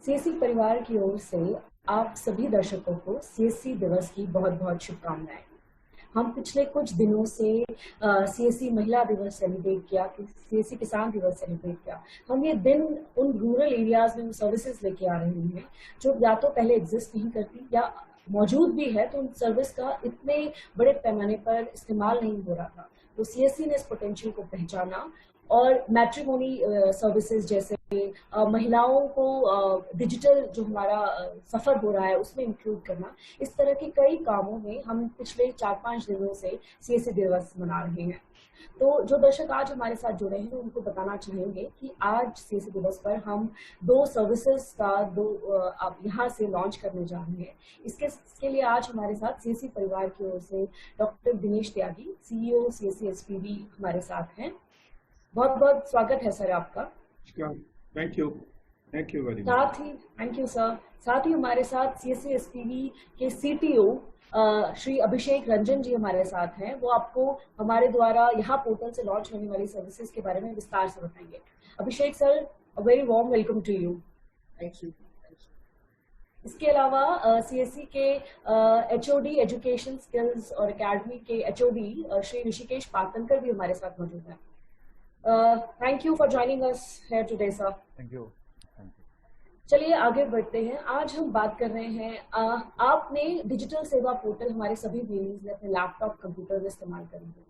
CSC परिवार की ओर से आप सभी दर्शकों को सीएससी दिवस की बहुत बहुत शुभकामनाएं। हम पिछले कुछ दिनों से सीएससी महिला दिवस सेलिब्रेट किया, सीएससी किसान दिवस सेलिब्रेट किया। हम ये दिन उन रूरल एरियाज में सर्विसेज लेके आ रहे हैं जो या तो पहले एग्जिस्ट नहीं करती या मौजूद भी है तो उन सर्विस का इतने बड़े पैमाने पर इस्तेमाल नहीं हो रहा था। तो सीएससी ने इस पोटेंशियल को पहचाना और मैट्रिमोनी सर्विसेज जैसे महिलाओं को डिजिटल जो हमारा सफर हो रहा है उसमें इंक्लूड करना, इस तरह के कई कामों में हम पिछले 4-5 दिनों से सीएससी दिवस मना रहे हैं। तो जो दर्शक आज हमारे साथ जुड़े हैं उनको बताना चाहेंगे कि आज सीएससी दिवस पर हम 2 सर्विसेज का अब यहाँ से लॉन्च करने जा रहे हैं। इसके लिए आज हमारे साथ सीएससी परिवार की ओर से डॉक्टर दिनेश त्यागी, सीईओ सीएससी एसपीवी हमारे साथ हैं। बहुत बहुत स्वागत है सर आपका। Thank you very much. साथ ही थैंक यू सर। साथ ही हमारे साथ सीएससी एसपीवी के सीटीओ श्री अभिषेक रंजन जी हमारे साथ हैं। वो आपको हमारे द्वारा यहाँ पोर्टल से लॉन्च होने वाली सर्विसेज के बारे में विस्तार से बताएंगे। Abhishek sir, a very warm welcome to you. Thank you. इसके अलावा सीएससी के एचओडी एजुकेशन स्किल्स और एकेडमी के एचओडी श्री ऋषिकेश पाटनकर भी हमारे साथ मौजूद हैं। Thank you for joining us here today, sir. Thank you. चलिए आगे बढ़ते हैं। आज हम बात कर रहे हैं आपने डिजिटल सेवा पोर्टल हमारे सभी व्यूअर्स ने अपने लैपटॉप कंप्यूटर में इस्तेमाल करेंगे।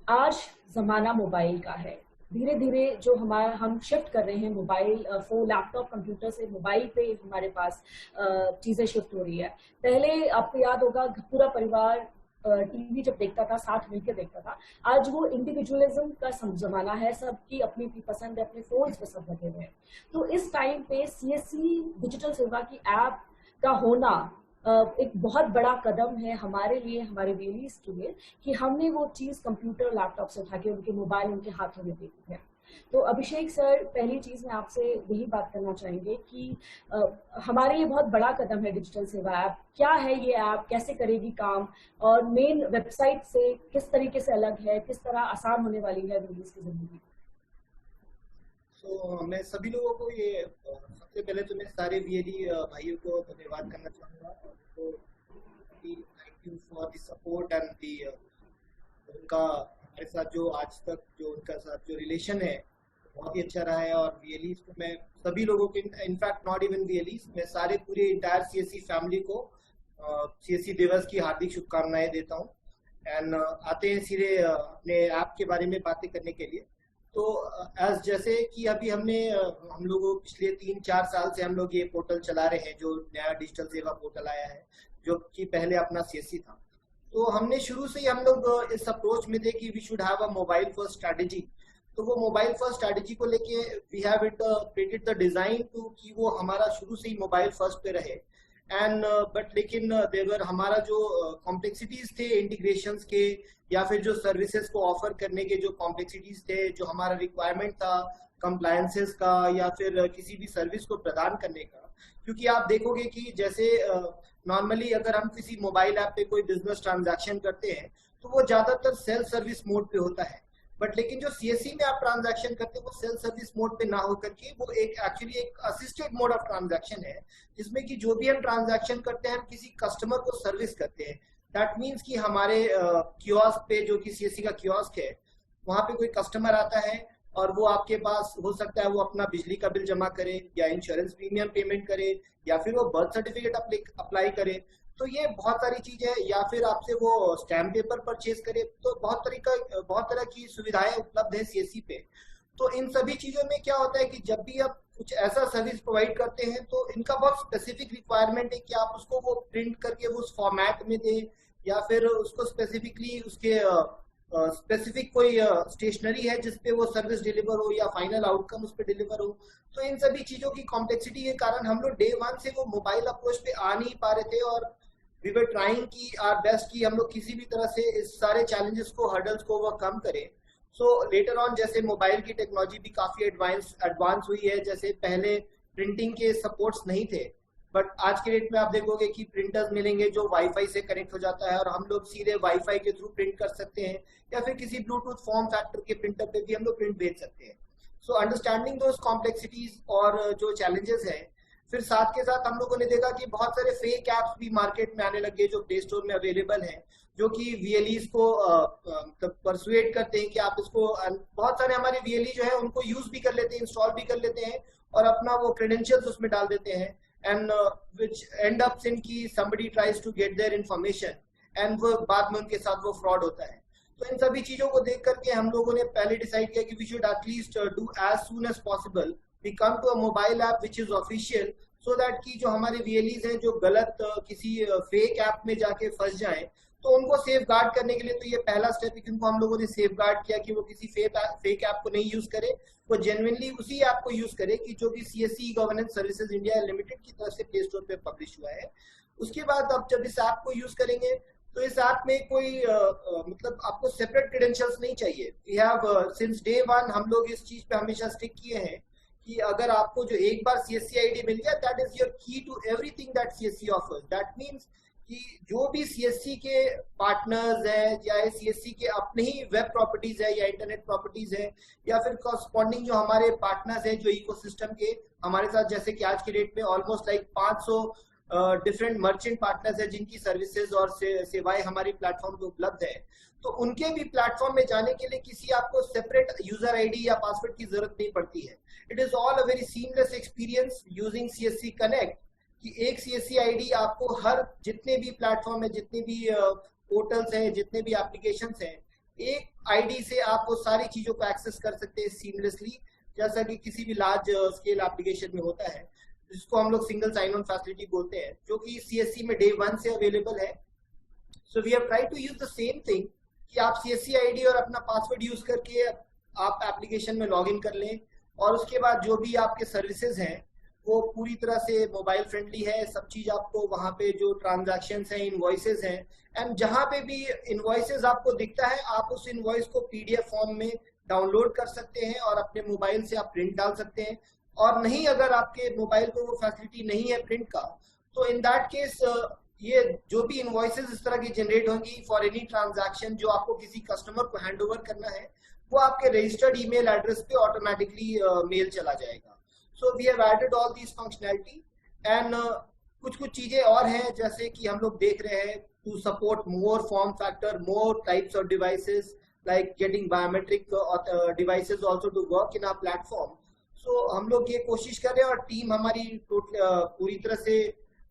आज जमाना मोबाइल का है। धीरे धीरे जो हम शिफ्ट कर रहे हैं मोबाइल फोन लैपटॉप कंप्यूटर से मोबाइल पे हमारे पास चीजें शिफ्ट हो रही है। पहले आपको याद होगा पूरा परिवार टीवी जब देखता था साथ मिलकर देखता था। आज वो इंडिविजुअलिज्म का जमाना है, सबकी अपनी अपनी पसंद है, अपने फोन्स पे सब लगे हुए हैं। तो इस टाइम पे सीएससी डिजिटल सेवा की ऐप का होना एक बहुत बड़ा कदम है हमारे लिए, हमारे व्यूअर्स के लिए, कि हमने वो चीज कंप्यूटर लैपटॉप से उठा के उनके मोबाइल उनके हाथों में देखी है। तो अभिषेक सर, पहली चीज मैं आपसे यही बात करना चाहेंगे कि हमारे लिए बहुत बड़ा कदम है डिजिटल सेवा ऐप। क्या है ये ऐप, कैसे करेगी काम, और मेन वेबसाइट से किस तरीके से अलग है, किस तरह आसान होने वाली है व्यूअर्स की जिंदगी? मैं सभी लोगों को ये सबसे पहले तो मैं सारे वीएडी भाइयों को धन्यवाद करना चाहूँगा। Thank you for the support and उनका हमारे साथ जो आज तक जो उनका साथ जो रिलेशन है बहुत ही अच्छा रहा है। और वीएलीज को मैं सभी लोगों के, इनफैक्ट नॉट इवन वीएलीज, मैं सारे पूरे इंटायर सीएससी फैमिली को सीएससी दिवस की हार्दिक शुभकामनाएं देता हूँ। एंड आते हैं सीधे अपने ऐप के बारे में बातें करने के लिए। तो एज जैसे कि अभी हम लोगों पिछले 3-4 साल से हम लोग ये पोर्टल चला रहे हैं, जो नया डिजिटल सेवा पोर्टल आया है, जो कि पहले अपना सीएससी था। तो हमने शुरू से ही हम लोग इस अप्रोच में थे कि we should have a mobile first strategy. तो वो मोबाइल फर्स्ट स्ट्रैटेजी को लेके we have it created the design to कि वो हमारा शुरू से ही मोबाइल फर्स्ट पे रहे। एंड बट लेकिन देवर हमारा जो कॉम्प्लेक्सिटीज थे इंटीग्रेशंस के या फिर जो सर्विसेज को ऑफर करने के जो कॉम्प्लेक्सिटीज थे, जो हमारा रिक्वायरमेंट था कंप्लायंसेस का या फिर किसी भी सर्विस को प्रदान करने का। क्योंकि आप देखोगे कि जैसे नॉर्मली अगर हम किसी मोबाइल ऐप पे कोई बिजनेस ट्रांजैक्शन करते हैं तो वो ज्यादातर सेल्फ सर्विस मोड पे होता है। बट लेकिन जो सीएससी में आप ट्रांजैक्शन करते हैं वो सेल्फ सर्विस मोड पे ना होकर के वो एक्चुअली एक असिस्टेड मोड ऑफ ट्रांजैक्शन है, जिसमें कि जो भी हम ट्रांजैक्शन करते हैं हम किसी कस्टमर को सर्विस करते हैं। दैट मीन्स कि हमारे कियोस्क पे, जो कि सीएससी का कियोस्क है, वहां पे कोई कस्टमर आता है और वो आपके पास हो सकता है वो अपना बिजली का बिल जमा करे या इंश्योरेंस प्रीमियम पेमेंट करे या फिर वो बर्थ सर्टिफिकेट अप्लाई करे। तो ये बहुत सारी चीज है, या फिर आपसे वो स्टैम्प पेपर परचेज करे। तो बहुत तरह की सुविधाएं उपलब्ध है सीएससी पे। तो इन सभी चीजों में क्या होता है कि जब भी आप कुछ ऐसा सर्विस प्रोवाइड करते हैं तो इनका बहुत स्पेसिफिक रिक्वायरमेंट है कि आप उसको वो प्रिंट करके वो उस फॉर्मेट में दे, या फिर उसको स्पेसिफिकली उसके स्पेसिफिक कोई स्टेशनरी है जिसपे वो सर्विस डिलीवर हो या फाइनल आउटकम उस पर डिलीवर हो। तो इन सभी चीजों की कॉम्प्लेक्सिटी के कारण हम लोग डे 1 से वो मोबाइल अप्रोच पे आ नहीं पा रहे थे, और वी वर ट्राइंग की आर बेस्ट कि हम लोग किसी भी तरह से इस सारे चैलेंजेस को, हर्डल्स को ओवरकम करें। सो लेटर ऑन जैसे मोबाइल की टेक्नोलॉजी भी काफी एडवांस हुई है। जैसे पहले प्रिंटिंग के सपोर्ट्स नहीं थे, बट आज के डेट में आप देखोगे कि प्रिंटर्स मिलेंगे जो वाईफाई से कनेक्ट हो जाता है और हम लोग सीधे वाईफाई के थ्रू प्रिंट कर सकते हैं, या फिर किसी ब्लूटूथ फॉर्म फैक्टर के प्रिंटर पे भी हम लोग प्रिंट भेज सकते हैं। सो अंडरस्टैंडिंग दोस कॉम्प्लेक्सिटीज और जो चैलेंजेस है, फिर साथ के साथ हम लोगों ने देखा कि बहुत सारे फेक ऐप्स भी मार्केट में आने लगे जो प्ले स्टोर में अवेलेबल हैं, जो कि VLEs को मतलब परसुएट करते हैं कि आप इसको, बहुत सारे हमारे VLE जो है उनको यूज भी कर लेते हैं, इंस्टॉल भी कर लेते हैं और अपना वो क्रेडेंशियल्स उसमें डाल देते हैं, and which end ups in की somebody tries to get their information and वो बाद में उनके साथ वो फ्रॉड होता है। तो इन सभी चीजों को देख करके हम लोगों ने पहले डिसाइड किया कि we should at least do as soon as possible we come to a mobile app which is official, so that कि जो हमारे VLEs हैं जो गलत किसी फेक ऐप में जाके फंस जाएं तो उनको सेफ गार्ड करने के लिए, तो ये पहला स्टेप है कि उनको हम लोगों ने सेफ गार्ड किया कि वो किसी फेक ऐप को नहीं यूज करे, वो जेन्युइनली उसी ऐप को यूज करे कि जो कि CSE governance services India limited की तरफ से प्ले स्टोर पे पब्लिश हुआ है। उसके बाद अब जब इस ऐप को यूज करेंगे तो इस ऐप में कोई मतलब आपको सेपरेट क्रेडेंशियल्स नहीं चाहिए। We have since day one हम लोग इस चीज पे हमेशा स्टिक किए हैं कि अगर आपको जो एक बार CSE ID मिल गया, that is your key to everything that CSE offers. That means कि जो भी CSE के पार्टनर्स हैं या CSE के अपने ही वेब प्रॉपर्टीज है या इंटरनेट प्रॉपर्टीज है या फिर कॉरस्पॉन्डिंग जो हमारे पार्टनर्स हैं जो इकोसिस्टम के हमारे साथ, जैसे कि आज के डेट में almost like 500 different merchant partners है जिनकी सर्विसेज और सेवाएं हमारी प्लेटफॉर्म पे उपलब्ध है, तो उनके भी प्लेटफॉर्म में जाने के लिए किसी आपको सेपरेट यूजर ID या पासवर्ड की जरूरत नहीं पड़ती है। It is all a very seamless experience using CSE connect, कि एक CSE ID आपको हर जितने भी प्लेटफॉर्म है, जितने भी पोर्टल्स हैं, जितने भी एप्लीकेशंस हैं, एक ID से आप वो सारी चीजों को एक्सेस कर सकते हैं सीमलेसली, जैसा कि किसी भी लार्ज स्केल एप्लीकेशन में होता है, जिसको हम लोग सिंगल साइन ऑन फैसिलिटी बोलते हैं, जो कि CSE में डे 1 से अवेलेबल है। So we have tried to use the same thing कि आप CSE ID और अपना पासवर्ड यूज करके आप एप्लीकेशन में लॉग इन कर लें, और उसके बाद जो भी आपके सर्विसेज हैं वो पूरी तरह से मोबाइल फ्रेंडली है। सब चीज आपको वहां पे जो ट्रांजैक्शंस हैं, इनवॉइसेस हैं, एंड जहां पे भी इनवॉइसेस आपको दिखता है आप उस इनवॉइस को PDF फॉर्म में डाउनलोड कर सकते हैं और अपने मोबाइल से आप प्रिंट डाल सकते हैं। और नहीं, अगर आपके मोबाइल पे वो फैसिलिटी नहीं है प्रिंट का, तो इन दैट केस ये जो भी इनवॉइसेस इस तरह की जनरेट होंगी फॉर एनी ट्रांजैक्शन जो आपको किसी कस्टमर को हैंड ओवर करना है, वो आपके रजिस्टर्ड ईमेल एड्रेस पे ऑटोमेटिकली मेल चला जाएगा। So we have added all these functionality and कुछ चीजें और हैं, जैसे कि हम लोग देख रहे हैं to support more form factor, more types of devices, like getting biometric devices also to work in our platform. So हम लोग ये कोशिश कर रहे हैं और टीम हमारी पूरी तरह से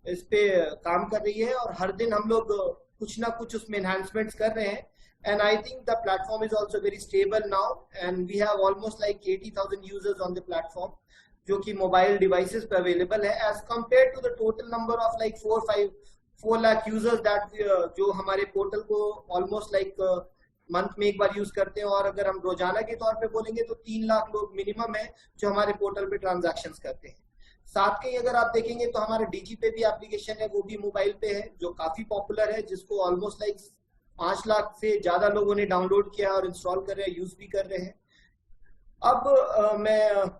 इस पे काम कर रही है, और हर दिन हम लोग कुछ ना कुछ उसमें एनहांसमेंट्स कर रहे हैं। And I think the platform is also very stable now, and we have almost like 80,000 users on the platform, जो कि मोबाइल डिवाइसेस पे अवेलेबल है, as compare to the total number of like 4 lakh users that जो हमारे portal को almost like month में एक बार use करते हैं। और अगर हम रोजाना के तौर पे बोलेंगे तो 3 लाख लोग मिनिमम है जो हमारे पोर्टल पे ट्रांजैक्शंस करते हैं। साथ के अगर आप देखेंगे तो हमारा DG पे भी एप्लीकेशन है, वो भी मोबाइल पे है, जो काफी पॉपुलर है, जिसको ऑलमोस्ट लाइक 5 लाख से ज्यादा लोगों ने डाउनलोड किया और इंस्टॉल कर रहे हैं, यूज भी कर रहे हैं। अब मैं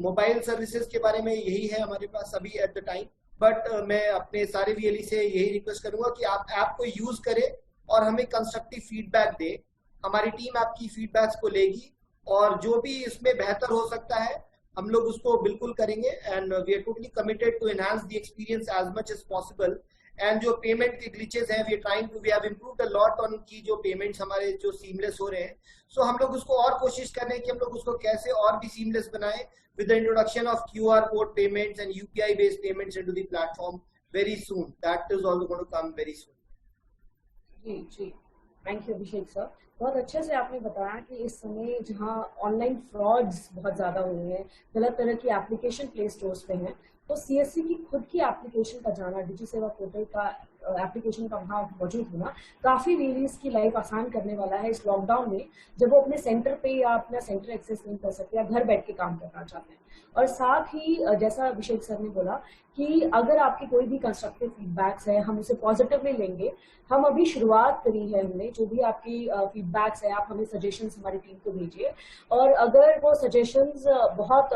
मोबाइल सर्विसेज के बारे में यही है हमारे पास अभी एट द टाइम, बट मैं अपने सारे VLE से यही रिक्वेस्ट करूंगा कि आप ऐप को यूज करें और हमें कंस्ट्रक्टिव फीडबैक दे। हमारी टीम आपकी फीडबैक्स को लेगी और जो भी इसमें बेहतर हो सकता है हम लोग उसको बिल्कुल करेंगे, and we are totally committed to enhance the experience as much as possible. And जो पेमेंट के ग्लिचेस हैं we have improved a lot on की जो पेमेंट्स हमारे जो सीमलेस हो रहे हैं, सो हम लोग उसको और कोशिश कर रहे हैं कि हम लोग उसको कैसे और भी सीमलेस बनाए with the introduction of QR code payments and UPI based payments into the platform very soon. That is also going to come very soon. जी, थैंक यू अभिषेक सर। बहुत अच्छे से आपने बताया कि इस समय जहां ऑनलाइन फ्रॉड्स बहुत ज्यादा हो रहे हैं, गलत तरह की एप्लीकेशन प्ले स्टोर्स पे हैं, तो CSE की खुद की एप्लीकेशन का जाना, डिजी सेवा पोर्टल का एप्लीकेशन का वहाँ मौजूद होना काफी VLEs की लाइफ आसान करने वाला है इस लॉकडाउन में, जब वो अपने सेंटर पे या अपना सेंटर एक्सेस नहीं कर सकते या घर बैठ के काम करना चाहते हैं। और साथ ही जैसा अभिषेक सर ने बोला कि अगर आपकी कोई भी कंस्ट्रक्टिव फीडबैक्स है हम उसे पॉजिटिवली लेंगे। हम अभी शुरुआत करी है हमने, जो भी आपकी फीडबैक्स है आप हमें सजेशंस हमारी टीम को भेजिए, और अगर वो सजेशंस बहुत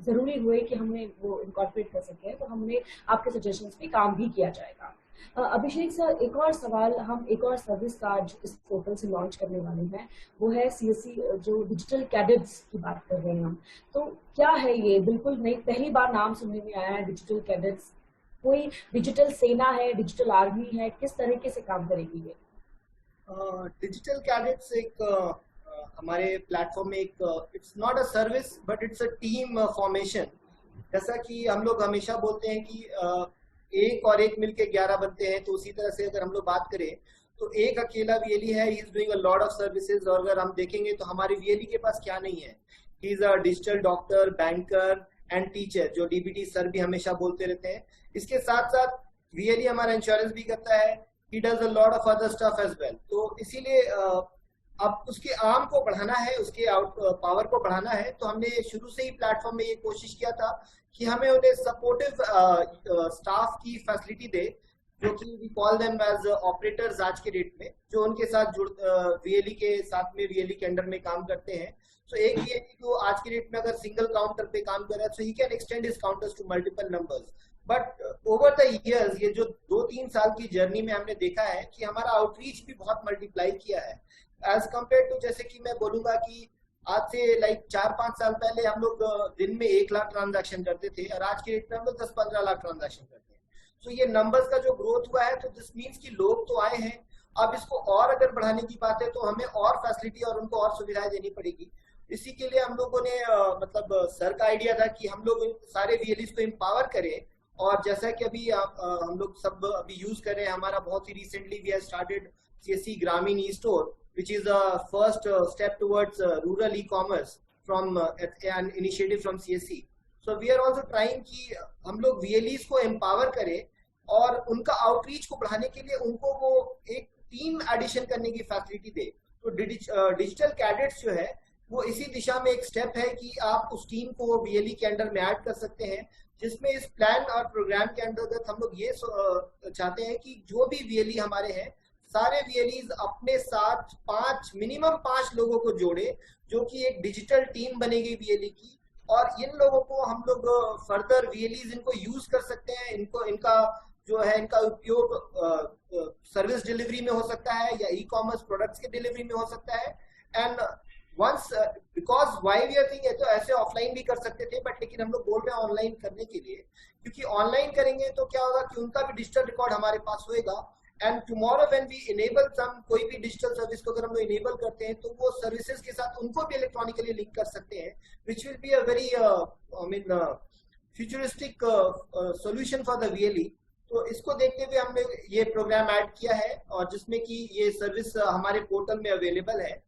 जरूरी हुए कि हमने वो इनकॉर्पोरेट कर सके तो हमने आपके सजेशंस पे काम भी किया जाएगा। अभिषेक सर, एक और सवाल, हम एक और सर्विस का आज इस पोर्टल से लॉन्च करने वाले हैं, वो है सीएससी जो डिजिटल कैडेट्स की बात कर रहे हैं हम। तो क्या है ये? बिल्कुल नहीं, पहली बार नाम सुनने में आया है डिजिटल कैडेट्स। कोई डिजिटल सेना है, डिजिटल आर्मी है, किस तरीके से काम करेगी ये? डिजिटल कैडेट्स एक हमारे प्लेटफॉर्म में एक it's not a service but it's a team formation. जैसा कि हम लोग हमेशा बोलते हैं कि एक और एक मिलके 11 बनते हैं, तो उसी तरह से अगर हम लोग बात करें तो एक अकेला वीएलई है, he is doing a lot of services. और अगर हम देखेंगे तो हमारे वीएलई के पास क्या नहीं है, he is a digital doctor, banker and teacher, जो डीबीटी सर भी हमेशा बोलते रहते हैं। इसके साथ साथ वीएलई हमारा इंश्योरेंस भी करता है, he does a lot of other stuff as well। तो इसीलिए अब उसके आर्म को बढ़ाना है, उसके पावर को बढ़ाना है, तो हमने शुरू से ही प्लेटफॉर्म में ये कोशिश किया था कि हमें उन्हें सपोर्टिव स्टाफ की फैसिलिटी दे, जो कि we call them as operators आज के डेट में, जो उनके साथ वीएलई के साथ में वीएलई के अंडर में काम करते हैं। तो एक वीएलई जो आज के डेट में अगर सिंगल काउंटर पे काम कर रहा है, so he can extend his counters to multiple numbers. But over the years, ये जो 2-3 साल की जर्नी में हमने देखा है कि हमारा आउटरीच भी बहुत मल्टीप्लाई किया है एज कम्पेयर टू, जैसे कि मैं बोलूंगा कि आज से लाइक 4-5 साल पहले हम लोग दिन में 1 लाख ट्रांजैक्शन करते थे, और आज के डेट में हम लोग 10-15 लाख ट्रांजैक्शन करते हैं। तो ये नंबर्स का जो ग्रोथ हुआ है, तो दिस मीन्स कि लोग तो आए हैं। अब इसको और अगर बढ़ाने की बात है तो हमें और फैसिलिटी और उनको और सुविधाएं देनी पड़ेगी। इसी के लिए हम लोगों ने मतलब सर का आइडिया था कि हम लोग सारे वीएलईज को एम्पावर करें। और जैसा कि अभी हम लोग सब अभी यूज कर रहे हैं, हमारा बहुत ही recently we have started CSC Grameen e store, which is a first step towards rural e-commerce from an initiative from CSC। So we are also trying कि हम लोग VLEs को empower करें और उनका outreach को बढ़ाने के लिए उनको वो एक टीम एडिशन करने की फैसिलिटी दे। तो डिजिटल कैडेट्स जो है वो इसी दिशा में एक स्टेप है कि आप उस टीम को VLE के अंडर में ऐड कर सकते हैं, जिसमें इस प्लान और प्रोग्राम के अंतर्गत हम लोग ये चाहते हैं कि जो भी VLE हमारे हैं, सारे VLEs अपने साथ मिनिमम 5 लोगों को जोड़े, जो कि एक डिजिटल टीम बनेगी VLE की। और इन लोगों को हम लोग फर्दर VLEs इनको यूज कर सकते हैं, इनका जो है इनका उपयोग सर्विस डिलीवरी में हो सकता है या ई-कॉमर्स प्रोडक्ट्स के डिलीवरी में हो सकता है। And once because why we are thing है, तो ऐसे ऑफलाइन भी कर सकते थे, बट लेकिन हम लोग बोल रहे हैं ऑनलाइन करने के लिए, क्योंकि ऑनलाइन करेंगे तो क्या होगा कि उनका भी डिजिटल रिकॉर्ड हमारे पास होएगा। And tomorrow when we enable some कोई भी डिजिटल सर्विस को अगर हम लोग इनेबल करते हैं, तो वो सर्विसेज के साथ उनको भी इलेक्ट्रॉनिकली लिंक कर सकते हैं, which will be a very futuristic solution for the VLE। तो इसको देखते हुए हमने ये प्रोग्राम ऐड किया है, और जिसमें कि ये सर्विस हमारे पोर्टल में अवेलेबल है।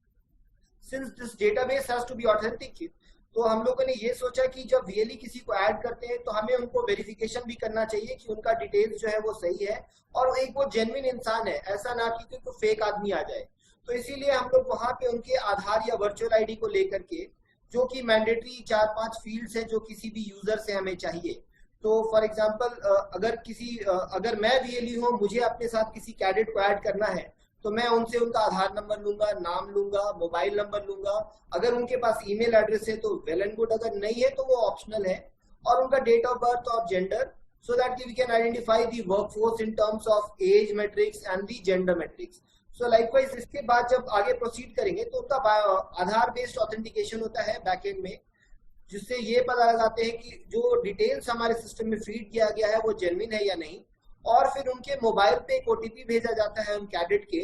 Since this database has to be authentic, तो हम लोगों ने ये सोचा कि जब VLE किसी को ऐड करते हैं तो हमें उनको वेरिफिकेशन भी करना चाहिए कि उनका डिटेल्स जो है वो सही है और एक वो जेन्युइन इंसान है, ऐसा ना कि कोई फेक आदमी आ जाए। तो इसीलिए हम लोग वहां पे उनके आधार या वर्चुअल आईडी को लेकर के, जो कि मैंडेटरी 4-5 फील्ड्स है जो किसी भी यूजर से हमें चाहिए। तो फॉर एग्जाम्पल अगर मैं VLE हूँ, मुझे अपने साथ किसी कैडेट को ऐड करना है, तो मैं उनसे उनका आधार नंबर लूंगा, नाम लूंगा, मोबाइल नंबर लूंगा। अगर उनके पास ईमेल एड्रेस है तो वेल एंड गुड, अगर नहीं है तो वो ऑप्शनल है। और उनका डेट ऑफ बर्थ और gender, so that we can identify the workforce in terms of age matrix and the gender matrix. So likewise इसके बाद जब आगे प्रोसीड करेंगे तो उनका आधार बेस्ड ऑथेंटिकेशन होता है बैकएंड में, जिससे ये पता लगाते हैं कि जो डिटेल्स हमारे सिस्टम में फीड किया गया है वो जेन्युइन है या नहीं। और फिर उनके मोबाइल पे एक ओटीपी भेजा जाता है उन कैडेट के,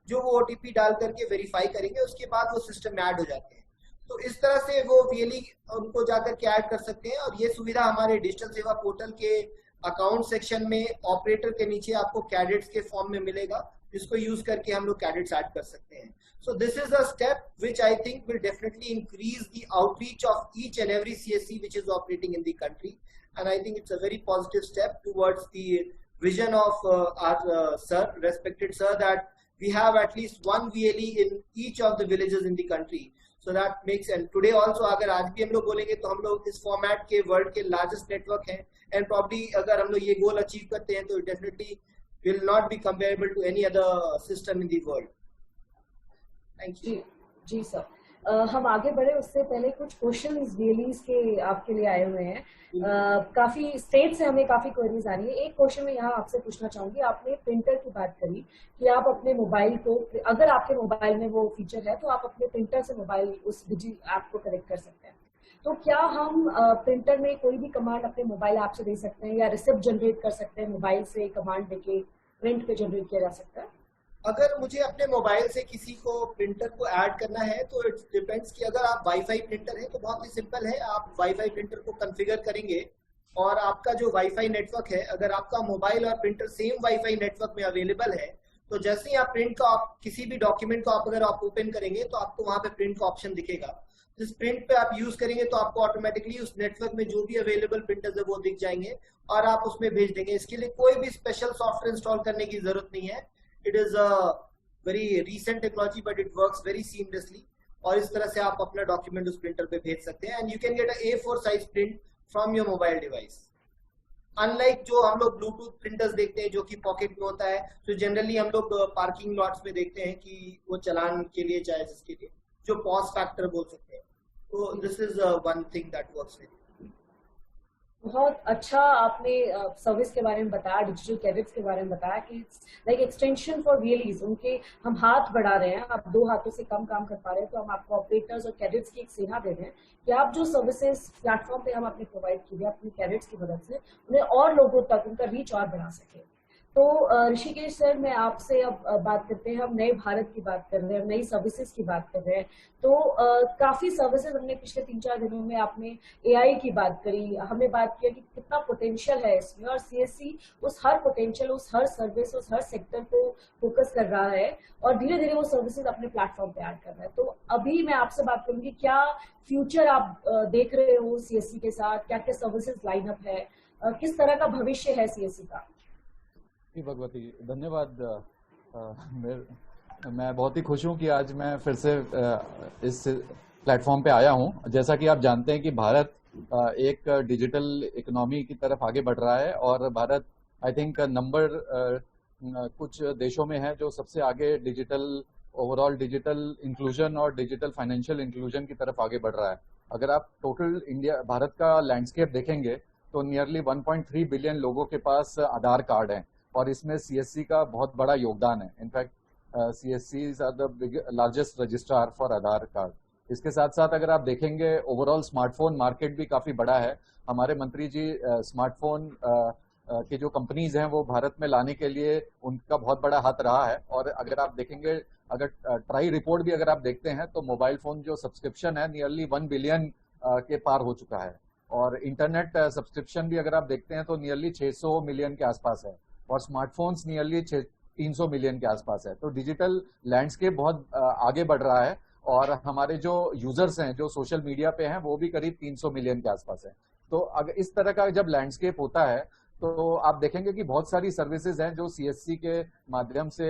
जो वो ओटीपी डाल करके वेरीफाई करेंगे, उसके बाद वो सिस्टम में ऐड हो जाते हैं। तो इस तरह से वो VLE उनको जाकर के ऐड कर सकते हैं। और ये सुविधा हमारे डिजिटल सेवा पोर्टल के अकाउंट सेक्शन में ऑपरेटर के नीचे आपको कैडेट्स के फॉर्म में मिलेगा, जिसको यूज करके हम लोग कैडेट्स ऐड कर सकते हैं। So this is a step which I think will definitely increase the outreach of each and every CSC which is operating in the country, and I think it's a very positive step towards the vision of our sir, respected sir, that we have at least one VLE in each of the villages in the country. So that makes, and today also अगर आज भी हम लोग बोलेंगे तो हम लोग इस फॉर्मेट के वर्ल्ड के लार्जेस्ट नेटवर्क हैं, एंड प्रॉब्ली अगर हम लोग ये गोल अचीव करते हैं तो definitely will not be comparable to any other system in the world. Thank you. जी सर, हम आगे बढ़े उससे पहले कुछ क्वेश्चंस रियलीज के आपके लिए आए हुए हैं। काफी स्टेट से हमें काफी क्वेरीज आ रही है। एक क्वेश्चन मैं यहाँ आपसे पूछना चाहूंगी, आपने प्रिंटर की बात करी कि आप अपने मोबाइल को, अगर आपके मोबाइल में वो फीचर है तो आप अपने प्रिंटर से मोबाइल उस डिजी ऐप को कनेक्ट कर सकते हैं। तो क्या हम प्रिंटर में कोई भी कमांड अपने मोबाइल ऐप से दे सकते हैं या रिसिप्ट जनरेट कर सकते हैं मोबाइल से, कमांड देके प्रिंट पे जनरेट किया जा सकता है? अगर मुझे अपने मोबाइल से किसी को प्रिंटर को ऐड करना है तो इट डिपेंड्स कि अगर आप वाईफाई प्रिंटर है तो बहुत ही सिंपल है, आप वाईफाई प्रिंटर को कॉन्फ़िगर करेंगे और आपका जो वाईफाई नेटवर्क है, अगर आपका मोबाइल और प्रिंटर सेम वाईफाई नेटवर्क में अवेलेबल है तो जैसे ही आप प्रिंट का किसी भी डॉक्यूमेंट को अगर आप ओपन करेंगे तो आपको वहां पे प्रिंट का ऑप्शन दिखेगा। जिस प्रिंट पे आप यूज करेंगे तो आपको ऑटोमेटिकली उस नेटवर्क में जो भी अवेलेबल प्रिंटर्स है वो दिख जाएंगे और आप उसमें भेज देंगे। इसके लिए कोई भी स्पेशल सॉफ्टवेयर इंस्टॉल करने की जरूरत नहीं है। It is a very recent technology but it works very seamlessly और इस तरह से आप अपना डॉक्यूमेंट उस प्रिंटर पे भेज सकते हैं and you can get a A4 size print from your mobile device. Unlike जो हम लोग ब्लूटूथ प्रिंटर्स देखते हैं जो कि पॉकेट में होता है, तो जनरली हम लोग पार्किंग लॉट्स में देखते हैं कि वो चलान के लिए चाहे जिसके लिए जो पॉज फैक्टर बोल सकते हैं। तो this is one thing that works with. बहुत अच्छा आपने सर्विस के बारे में बताया, डिजिटल कैडेट्स के बारे में बताया कि लाइक एक्सटेंशन फॉर रियलीज, उनके हम हाथ बढ़ा रहे हैं, आप 2 हाथों से कम काम कर पा रहे हैं तो हम आपको ऑपरेटर्स और कैडेट्स की एक सेना दे रहे हैं कि आप जो सर्विसेज प्लेटफॉर्म पे हम अपने प्रोवाइड की अपनी कैडेट्स की मदद से उन्हें और लोगों तक उनका रीच और बढ़ा सके। तो ऋषिकेश सर, मैं आपसे अब बात करते हैं, हम नए भारत की बात कर रहे हैं, नई सर्विसेज की बात कर रहे हैं। तो काफी सर्विसेज हमने पिछले 3-4 दिनों में, आपने एआई की बात करी, हमने बात किया कि कितना पोटेंशियल है इसमें और सीएससी उस हर पोटेंशियल, उस हर सर्विस, उस हर सेक्टर को फोकस कर रहा है और धीरे धीरे वो सर्विसेज अपने प्लेटफॉर्म पे ऐड कर रहा है। तो अभी मैं आपसे बात करूंगी, क्या फ्यूचर आप देख रहे हो सीएससी के साथ, क्या क्या सर्विसेज लाइन अप है, किस तरह का भविष्य है सीएससी का? भगवती, धन्यवाद। मैं बहुत ही खुश हूं कि आज मैं फिर से इस प्लेटफॉर्म पे आया हूं। जैसा कि आप जानते हैं कि भारत एक डिजिटल इकोनॉमी की तरफ आगे बढ़ रहा है और भारत आई थिंक नंबर कुछ देशों में है जो सबसे आगे डिजिटल, ओवरऑल डिजिटल इंक्लूजन और डिजिटल फाइनेंशियल इंक्लूजन की तरफ आगे बढ़ रहा है। अगर आप टोटल इंडिया भारत का लैंडस्केप देखेंगे तो नियरली 1.3 बिलियन लोगों के पास आधार कार्ड हैं और इसमें सीएससी का बहुत बड़ा योगदान है। In fact CSC are the largest registrar for Aadhaar card. इसके साथ साथ अगर आप देखेंगे ओवरऑल स्मार्टफोन मार्केट भी काफी बड़ा है। हमारे मंत्री जी स्मार्टफोन के जो कंपनीज हैं वो भारत में लाने के लिए उनका बहुत बड़ा हाथ रहा है। और अगर आप देखेंगे, अगर ट्राई रिपोर्ट भी अगर आप देखते हैं तो मोबाइल फोन जो सब्सक्रिप्शन है नियरली 1 बिलियन के पार हो चुका है और इंटरनेट सब्सक्रिप्शन भी अगर आप देखते हैं तो नियरली 600 मिलियन के आसपास है और स्मार्टफोन्स नियरली 300 मिलियन के आसपास है। तो डिजिटल लैंडस्केप बहुत आगे बढ़ रहा है और हमारे जो यूजर्स हैं जो सोशल मीडिया पे हैं वो भी करीब 300 मिलियन के आसपास है। तो अगर इस तरह का जब लैंडस्केप होता है तो आप देखेंगे कि बहुत सारी सर्विसेज हैं जो सीएससी के माध्यम से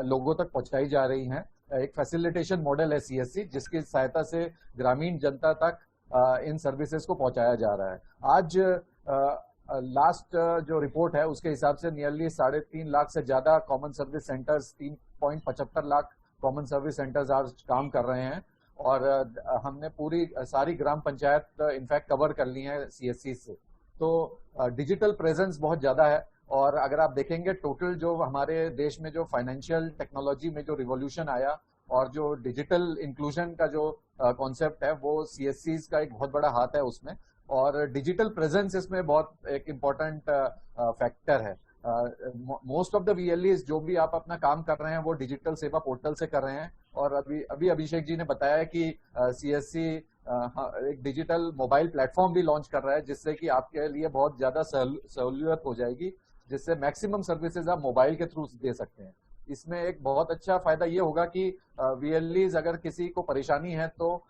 लोगों तक पहुंचाई जा रही हैं। एक फैसिलिटेशन मॉडल है सीएससी जिसकी सहायता से ग्रामीण जनता तक इन सर्विसेज को पहुंचाया जा रहा है। आज लास्ट जो रिपोर्ट है उसके हिसाब से नियरली 3.5 लाख से ज्यादा common service centres, 3.75 lakh common service centres आज काम कर रहे हैं और हमने पूरी सारी ग्राम पंचायत इनफैक्ट कवर कर ली है सीएससी से। तो डिजिटल प्रेजेंस बहुत ज्यादा है और अगर आप देखेंगे टोटल जो हमारे देश में जो फाइनेंशियल टेक्नोलॉजी में जो रिवॉल्यूशन आया और जो डिजिटल इंक्लूजन का जो कॉन्सेप्ट है वो सीएससी का एक बहुत बड़ा हाथ है उसमें और डिजिटल प्रेजेंस इसमें बहुत एक इम्पोर्टेंट फैक्टर है। मोस्ट ऑफ द वीएलईज जो भी आप अपना काम कर रहे हैं वो डिजिटल सेवा पोर्टल से कर रहे हैं और अभी अभिषेक जी ने बताया कि सीएससी एक डिजिटल मोबाइल प्लेटफॉर्म भी लॉन्च कर रहा है जिससे कि आपके लिए बहुत ज्यादा सहूलियत हो जाएगी, जिससे मैक्सिमम सर्विसेज आप मोबाइल के थ्रू दे सकते हैं। इसमें एक बहुत अच्छा फायदा ये होगा कि वीएलईज अगर किसी को परेशानी है तो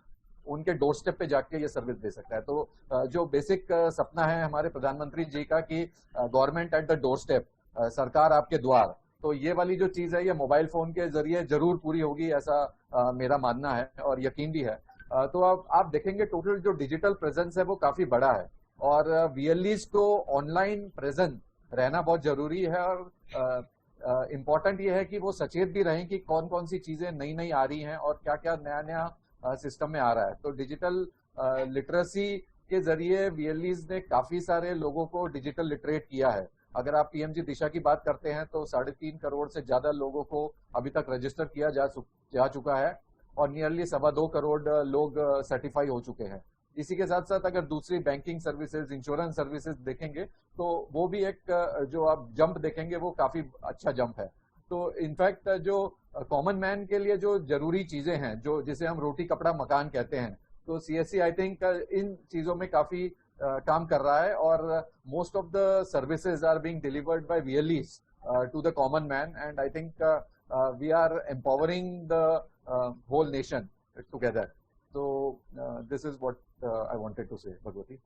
उनके डोर स्टेप पे जाके ये सर्विस दे सकता है। तो जो बेसिक सपना है हमारे प्रधानमंत्री जी का कि government at the door step, सरकार आपके द्वार, तो ये वाली जो चीज है ये मोबाइल फोन के जरिए जरूर पूरी होगी, ऐसा मेरा मानना है और यकीन भी है। तो आप देखेंगे टोटल जो डिजिटल प्रेजेंस है वो काफी बड़ा है और वीएलईज को ऑनलाइन प्रेजेंट रहना बहुत जरूरी है और इम्पोर्टेंट ये है कि वो सचेत भी रहें कि कौन कौन सी चीजें नई नई आ रही हैं और क्या क्या नया नया सिस्टम में आ रहा है। तो डिजिटल लिटरेसी के जरिए VLEs ने काफी सारे लोगों को डिजिटल लिटरेट किया है। अगर आप PMG दिशा की बात करते हैं तो 3.5 करोड़ से ज्यादा लोगों को अभी तक रजिस्टर किया जा चुका है और नियरली 2.25 करोड़ लोग सर्टिफाई हो चुके हैं। इसी के साथ साथ अगर दूसरी बैंकिंग सर्विसेज, इंश्योरेंस सर्विसेज देखेंगे तो वो भी एक जो आप जंप देखेंगे वो काफी अच्छा जंप है। तो इनफैक्ट जो कॉमन मैन के लिए जो जरूरी चीजें हैं, जो जिसे हम रोटी कपड़ा मकान कहते हैं, तो CSC आई थिंक इन चीजों में काफी काम कर रहा है और most of the services are being delivered by VLEs to the common man and I think we are empowering the whole nation together. So this is what I wanted to say, Bhagwati.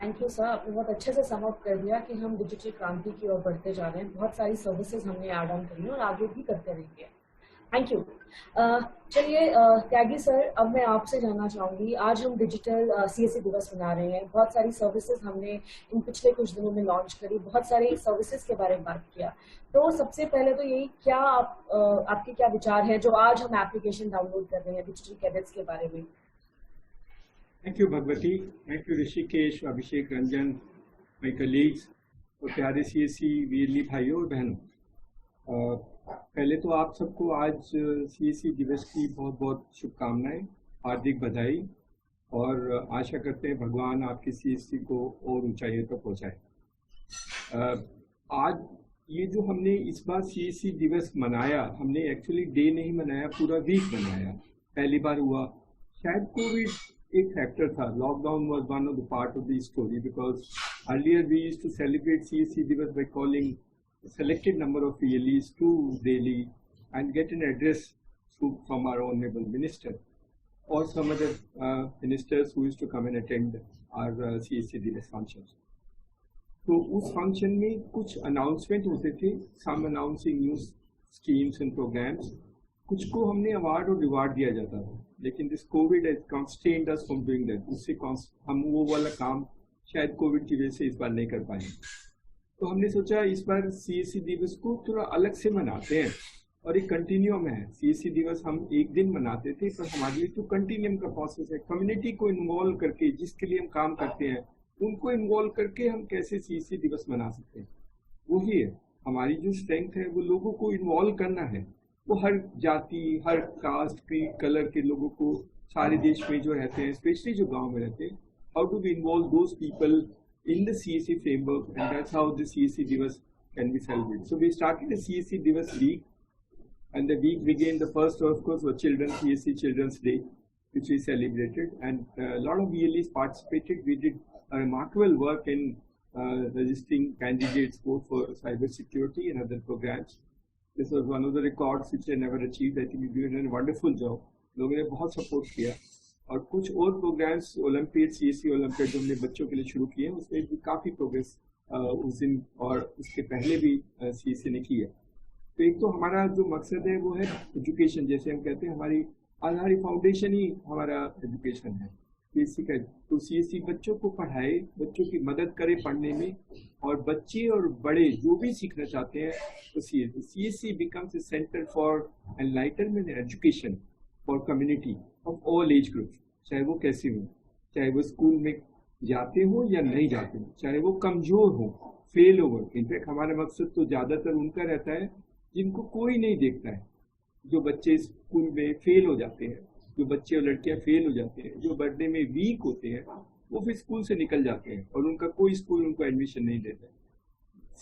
Thank you sir, आपने बहुत अच्छे से sum up कर दिया कि हम digital क्रांति की ओर बढ़ते जा रहे हैं। बहुत सारी सर्विसेज हमने ऐड ऑन करी और आगे भी करते रहेंगे। Thank you. चलिए त्यागी सर, अब मैं आपसे जानना चाहूंगी, आज हम डिजिटल CSC दिवस मना रहे हैं। बहुत सारी सर्विसेज हमने इन पिछले कुछ दिनों में लॉन्च करी, बहुत सारी सर्विसेज के बारे में बात किया। तो सबसे पहले तो यही, क्या आपके क्या विचार है जो आज हम एप्लीकेशन डाउनलोड कर रहे हैं डिजिटल कैडेट्स के बारे में? Thank you Bhagwati, thank you Rishikesh, Abhishek, Ranjan, my colleagues और प्यारे CSC VLE भाइयों और बहनों। पहले तो आप सबको आज CSC दिवस की बहुत बहुत शुभकामनाएं, हार्दिक बधाई और आशा करते हैं भगवान आपके CSC को और ऊंचाइयों तक पहुंचाए। आज ये जो हमने इस बार CSC दिवस मनाया, हमने एक्चुअली डे नहीं मनाया, पूरा वीक मनाया, पहली बार हुआ। शायद कोविड एक फैक्टर था, lockdown was one of the part of the story, because earlier we used to celebrate CSC दिवस बाय calling a selected number of VLEs to Delhi and get an address from our honorable minister or some other ministers who used to come and attend our CSC Diwas functions. तो उस function में कुछ announcement होते थे, some announcing new schemes and programs, कुछ को हमने award और रिवार्ड दिया जाता था, लेकिन this Covid has constrained us from doing that. उससे हम वो वाला काम शायद कोविड की वजह से इस बार नहीं कर पाए। तो हमने सोचा इस बार CSC दिवस को थोड़ा अलग से मनाते हैं और एक कंटिन्यूम है। CSC दिवस हम एक दिन मनाते थे, पर हमारे लिए तो कंटिन्यूम का प्रोसेस है। कम्युनिटी को इन्वॉल्व करके, जिसके लिए हम काम करते हैं उनको इन्वॉल्व करके हम कैसे CSC दिवस मना सकते हैं, वही है हमारी जो स्ट्रेंथ है। वो लोगों को इन्वॉल्व करना है, वो हर जाति, हर कास्ट, क्रीड, कलर के लोगों को सारे देश में जो रहते हैं, स्पेशली जो गाँव में रहते हैं, how to be involve those people in the CSC framework, and that's how the CSC Divas can be celebrated. So we started the CSC Divas week, and the week began, the first of course was CSC Children's Day, which we celebrated, and a lot of VLEs participated. We did a remarkable work in registering candidates both for cyber security and other programs. This was one of the records which I never achieved. I think we did a wonderful job. लोगों ने बहुत support किया और कुछ और programmes, Olympiad, CSC Olympiad जो हमने बच्चों के लिए शुरू किए, उसमें भी काफ़ी प्रोग्रेस उस दिन और उसके पहले भी CSC ने किया। तो एक तो हमारा जो मकसद है वो है एजुकेशन, जैसे हम कहते हैं हमारी फाउंडेशन ही हमारा एजुकेशन है CSC का। तो CSC बच्चों को पढ़ाए, बच्चों की मदद करे पढ़ने में, और बच्चे और बड़े जो भी सीखना चाहते हैं तो CSC becomes a center for enlightenment and education for community of all age groups, चाहे वो कैसे हो, चाहे वो स्कूल में जाते हो या नहीं जाते हो, चाहे वो कमजोर हो, फेल हो। इनफैक्ट हमारा मकसद तो ज़्यादातर उनका रहता है जिनको कोई नहीं देखता है, जो बच्चे स्कूल में फेल हो जाते हैं, जो बच्चे और लड़कियां फेल हो जाते हैं, जो पढ़ने में वीक होते हैं, वो फिर स्कूल से निकल जाते हैं और उनका कोई स्कूल उनको एडमिशन नहीं देता है।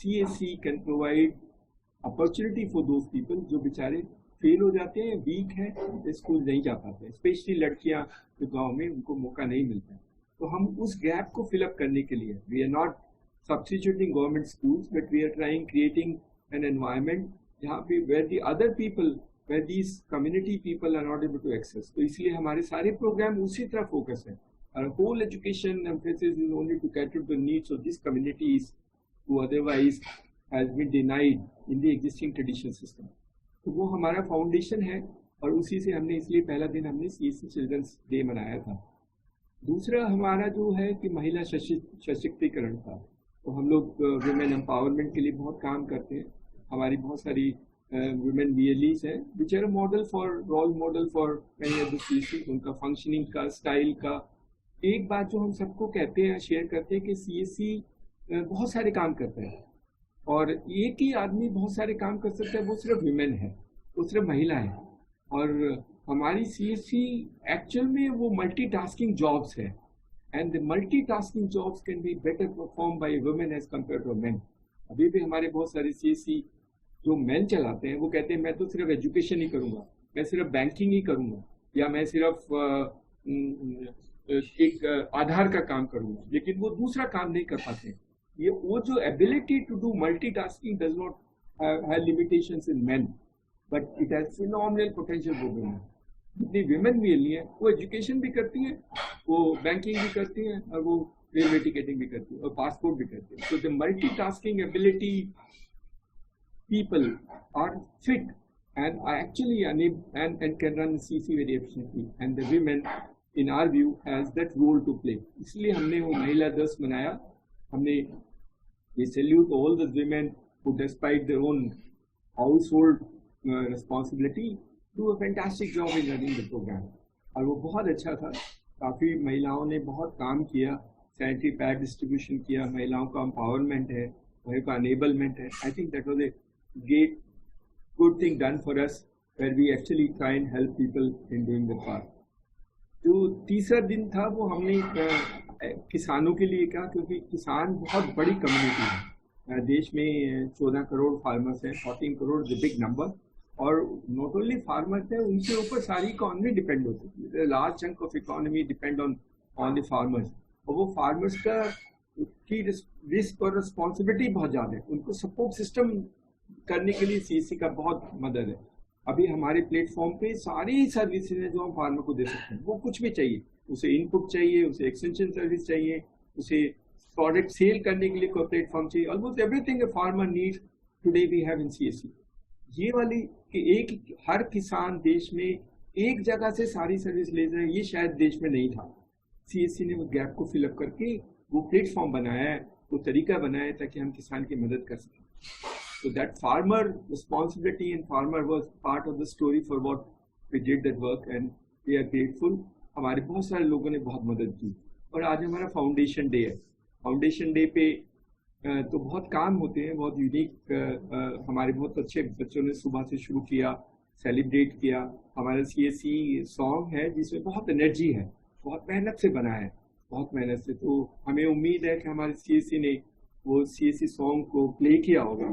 CSC can provide opportunity for those people जो बेचारे फेल हो जाते हैं, वीक है, स्कूल नहीं जा पाते, स्पेशली लड़कियां जो गांव में, उनको मौका नहीं मिलता है। तो हम उस गैप को फिलअप करने के लिए, we are not substituting government schools, but we are trying creating an environment जहाँ पे where the other people, where these community people are not able to access. तो इसलिए हमारे सारे प्रोग्राम उसी तरह फोकस है। Our whole education emphasis is only to cater to the needs of these communities who otherwise has been denied in the existing traditional system. तो वो हमारा फाउंडेशन है और उसी से हमने, इसलिए पहला दिन हमने CSC चिल्ड्रंस डे मनाया था। दूसरा हमारा जो है कि महिला सशक्तिकरण था, तो हम लोग वुमेन एम्पावरमेंट के लिए बहुत काम करते हैं। हमारी बहुत सारी women VLEs हैं, which are a model for role model for many other CSC, उनका फंक्शनिंग का, स्टाइल का। एक बात जो हम सबको कहते हैं, शेयर करते हैं कि CSC बहुत सारे काम करता है, और एक ही आदमी बहुत सारे काम कर सकता है, वो सिर्फ विमेन है, वो सिर्फ महिला है। और हमारी CSC एक्चुअल में वो मल्टीटास्किंग जॉब्स है, and the multitasking jobs can be better perform by women as compare to men. अभी भी हमारे बहुत सारे CSC जो मेन चलाते हैं, वो कहते हैं मैं तो सिर्फ एजुकेशन ही करूँगा, मैं सिर्फ बैंकिंग ही करूँगा, या मैं सिर्फ एक आधार का काम करूँगा, लेकिन वो दूसरा काम नहीं कर पाते। ये वो जो ability to do multitasking does not have limitations in men, but it has phenomenal potential for women. जितनी विमेन भी लिए हैं, वो एजुकेशन भी करती हैं, वो बैंकिंग भी करती हैं, और वो रेलवे टिकटिंग भी करती है, और पासपोर्ट भी करती है। So the multitasking ability people are fit and are actually and can run CC very efficiently, and the women in our view has that role to play. इसलिए हमने वो महिला दिवस मनाया। हमने we salute all the women who despite their own household responsibility do a fantastic job in running the program, और वो बहुत अच्छा था। काफ़ी महिलाओं ने बहुत काम किया, सैनिटरी पैड डिस्ट्रीब्यूशन किया, महिलाओं का एम्पावरमेंट है, महिलाओं का एनेबलमेंट है। I think that was a great good thing done for us, where we actually try and help people in doing the part. जो तीसरा दिन था वो हमने किसानों के लिए कहा, क्योंकि किसान बहुत बड़ी कम्युनिटी है। देश में 14 करोड़ फार्मर्स हैं, 14 करोड़ द बिग नंबर, और नॉट ओनली फार्मर्स है, उनके ऊपर सारी इकोनॉमी डिपेंड होती है। Large chunk of economy depend on the farmers, और वो फार्मर्स का की रिस्क और रिस्पॉन्सिबिलिटी बहुत ज़्यादा है। उनको सपोर्ट सिस्टम करने के लिए CSC का बहुत मदद है। अभी हमारे प्लेटफॉर्म पे सारी सर्विसेज हैं जो हम फार्मर को दे सकते हैं। वो कुछ भी चाहिए, उसे इनपुट चाहिए, उसे एक्सटेंशन सर्विस चाहिए, उसे प्रोडक्ट सेल करने के लिए कोई प्लेटफॉर्म चाहिए, almost everything a farmer needs today we have in CSC। ये वाली कि एक हर किसान देश में एक जगह से सारी सर्विस ले जाए, ये शायद देश में नहीं था। CSC ने वो गैप को फिलअप करके वो प्लेटफॉर्म बनाया है, वो तरीका बनाया है ताकि हम किसान की मदद कर सकें। So that farmer responsibility and farmer was part of the story for what we did that work, and we are grateful. हमारे बहुत सारे लोगों ने बहुत मदद की। और आज हमारा फाउंडेशन डे है। फाउंडेशन डे पे तो बहुत काम होते हैं, बहुत यूनिक। हमारे बहुत अच्छे बच्चों ने सुबह से शुरू किया, सेलिब्रेट किया। हमारा CSC सॉन्ग है जिसमें बहुत एनर्जी है, बहुत मेहनत से बना है, बहुत मेहनत से। तो हमें उम्मीद है कि हमारे CSC ने वो CSC सॉन्ग को प्ले किया होगा।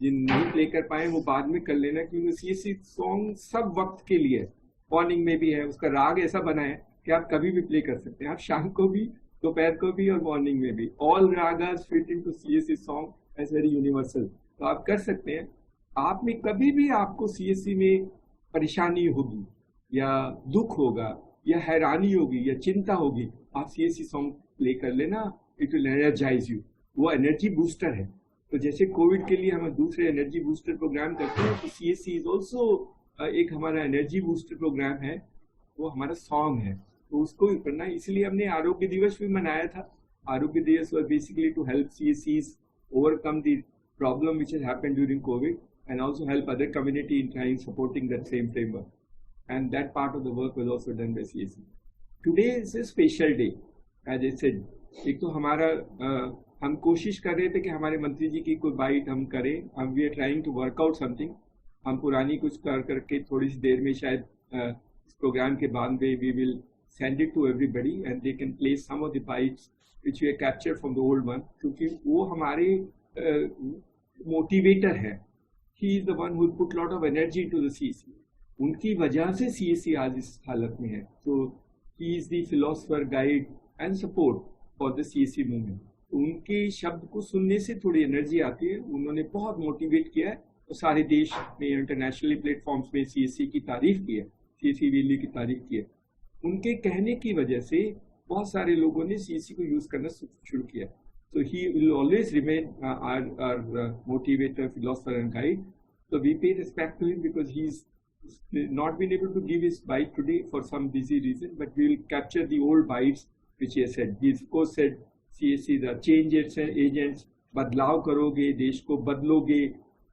जिन नहीं प्ले कर पाए वो बाद में कर लेना, क्योंकि CSC सॉन्ग सब वक्त के लिए है। मॉर्निंग में भी है, उसका राग ऐसा बना है कि आप कभी भी प्ले कर सकते हैं, आप शाम को भी, दोपहर को भी और मॉर्निंग में भी। All ragas fit into CSC song as very universal, तो आप कर सकते हैं। आप में कभी भी आपको CSC में परेशानी होगी या दुख होगा या हैरानी होगी या चिंता होगी, आप CSC सॉन्ग प्ले कर लेना, इट विल एनर्जाइज यू। वो एनर्जी बूस्टर है। तो जैसे कोविड के लिए हम दूसरे एनर्जी बूस्टर प्रोग्राम करते हैं, तो CSC इज ऑल्सो एक हमारा एनर्जी बूस्टर प्रोग्राम है, वो हमारा सॉन्ग है, तो उसको भी करना। इसलिए हमने आरोग्य दिवस भी मनाया था। आरोग्य दिवस was basically to help CSCs overcome the problem which has happened during COVID, and also help other community in trying supporting that same framework. And that part of the work was also done by CSC. Today is a special day, as I said. एक तो हमारा हम कोशिश कर रहे थे कि हमारे मंत्री जी की कोई बाइट हम करें। हम we are trying to work out something. हम पुरानी कुछ कर करके थोड़ी सी देर में शायद इस प्रोग्राम के बाद में we will send it to everybody and they can play some of the bites which we have captured from the old one, क्योंकि वो हमारे मोटिवेटर है। He is the one who put lot of energy to the CSC। उनकी वजह से CSC आज इस हालत में है। So he is the philosopher, guide and support for the CSC movement. उनके शब्द को सुनने से थोड़ी एनर्जी आती है। उन्होंने बहुत मोटिवेट किया है, तो सारे देश में इंटरनेशनली प्लेटफॉर्म्स में CSC की तारीफ की है, CSC VLE की तारीफ की है। उनके कहने की वजह से बहुत सारे लोगों ने CSC को यूज करना शुरू किया। तो he will always remain our motivator, philosopher and guide. So we pay respect to him because he's not been able to give his bite today for some busy reason, but we will capture the old bites which he has said. He of course said CSC the change agents, बदलाव करोगे, देश को बदलोगे,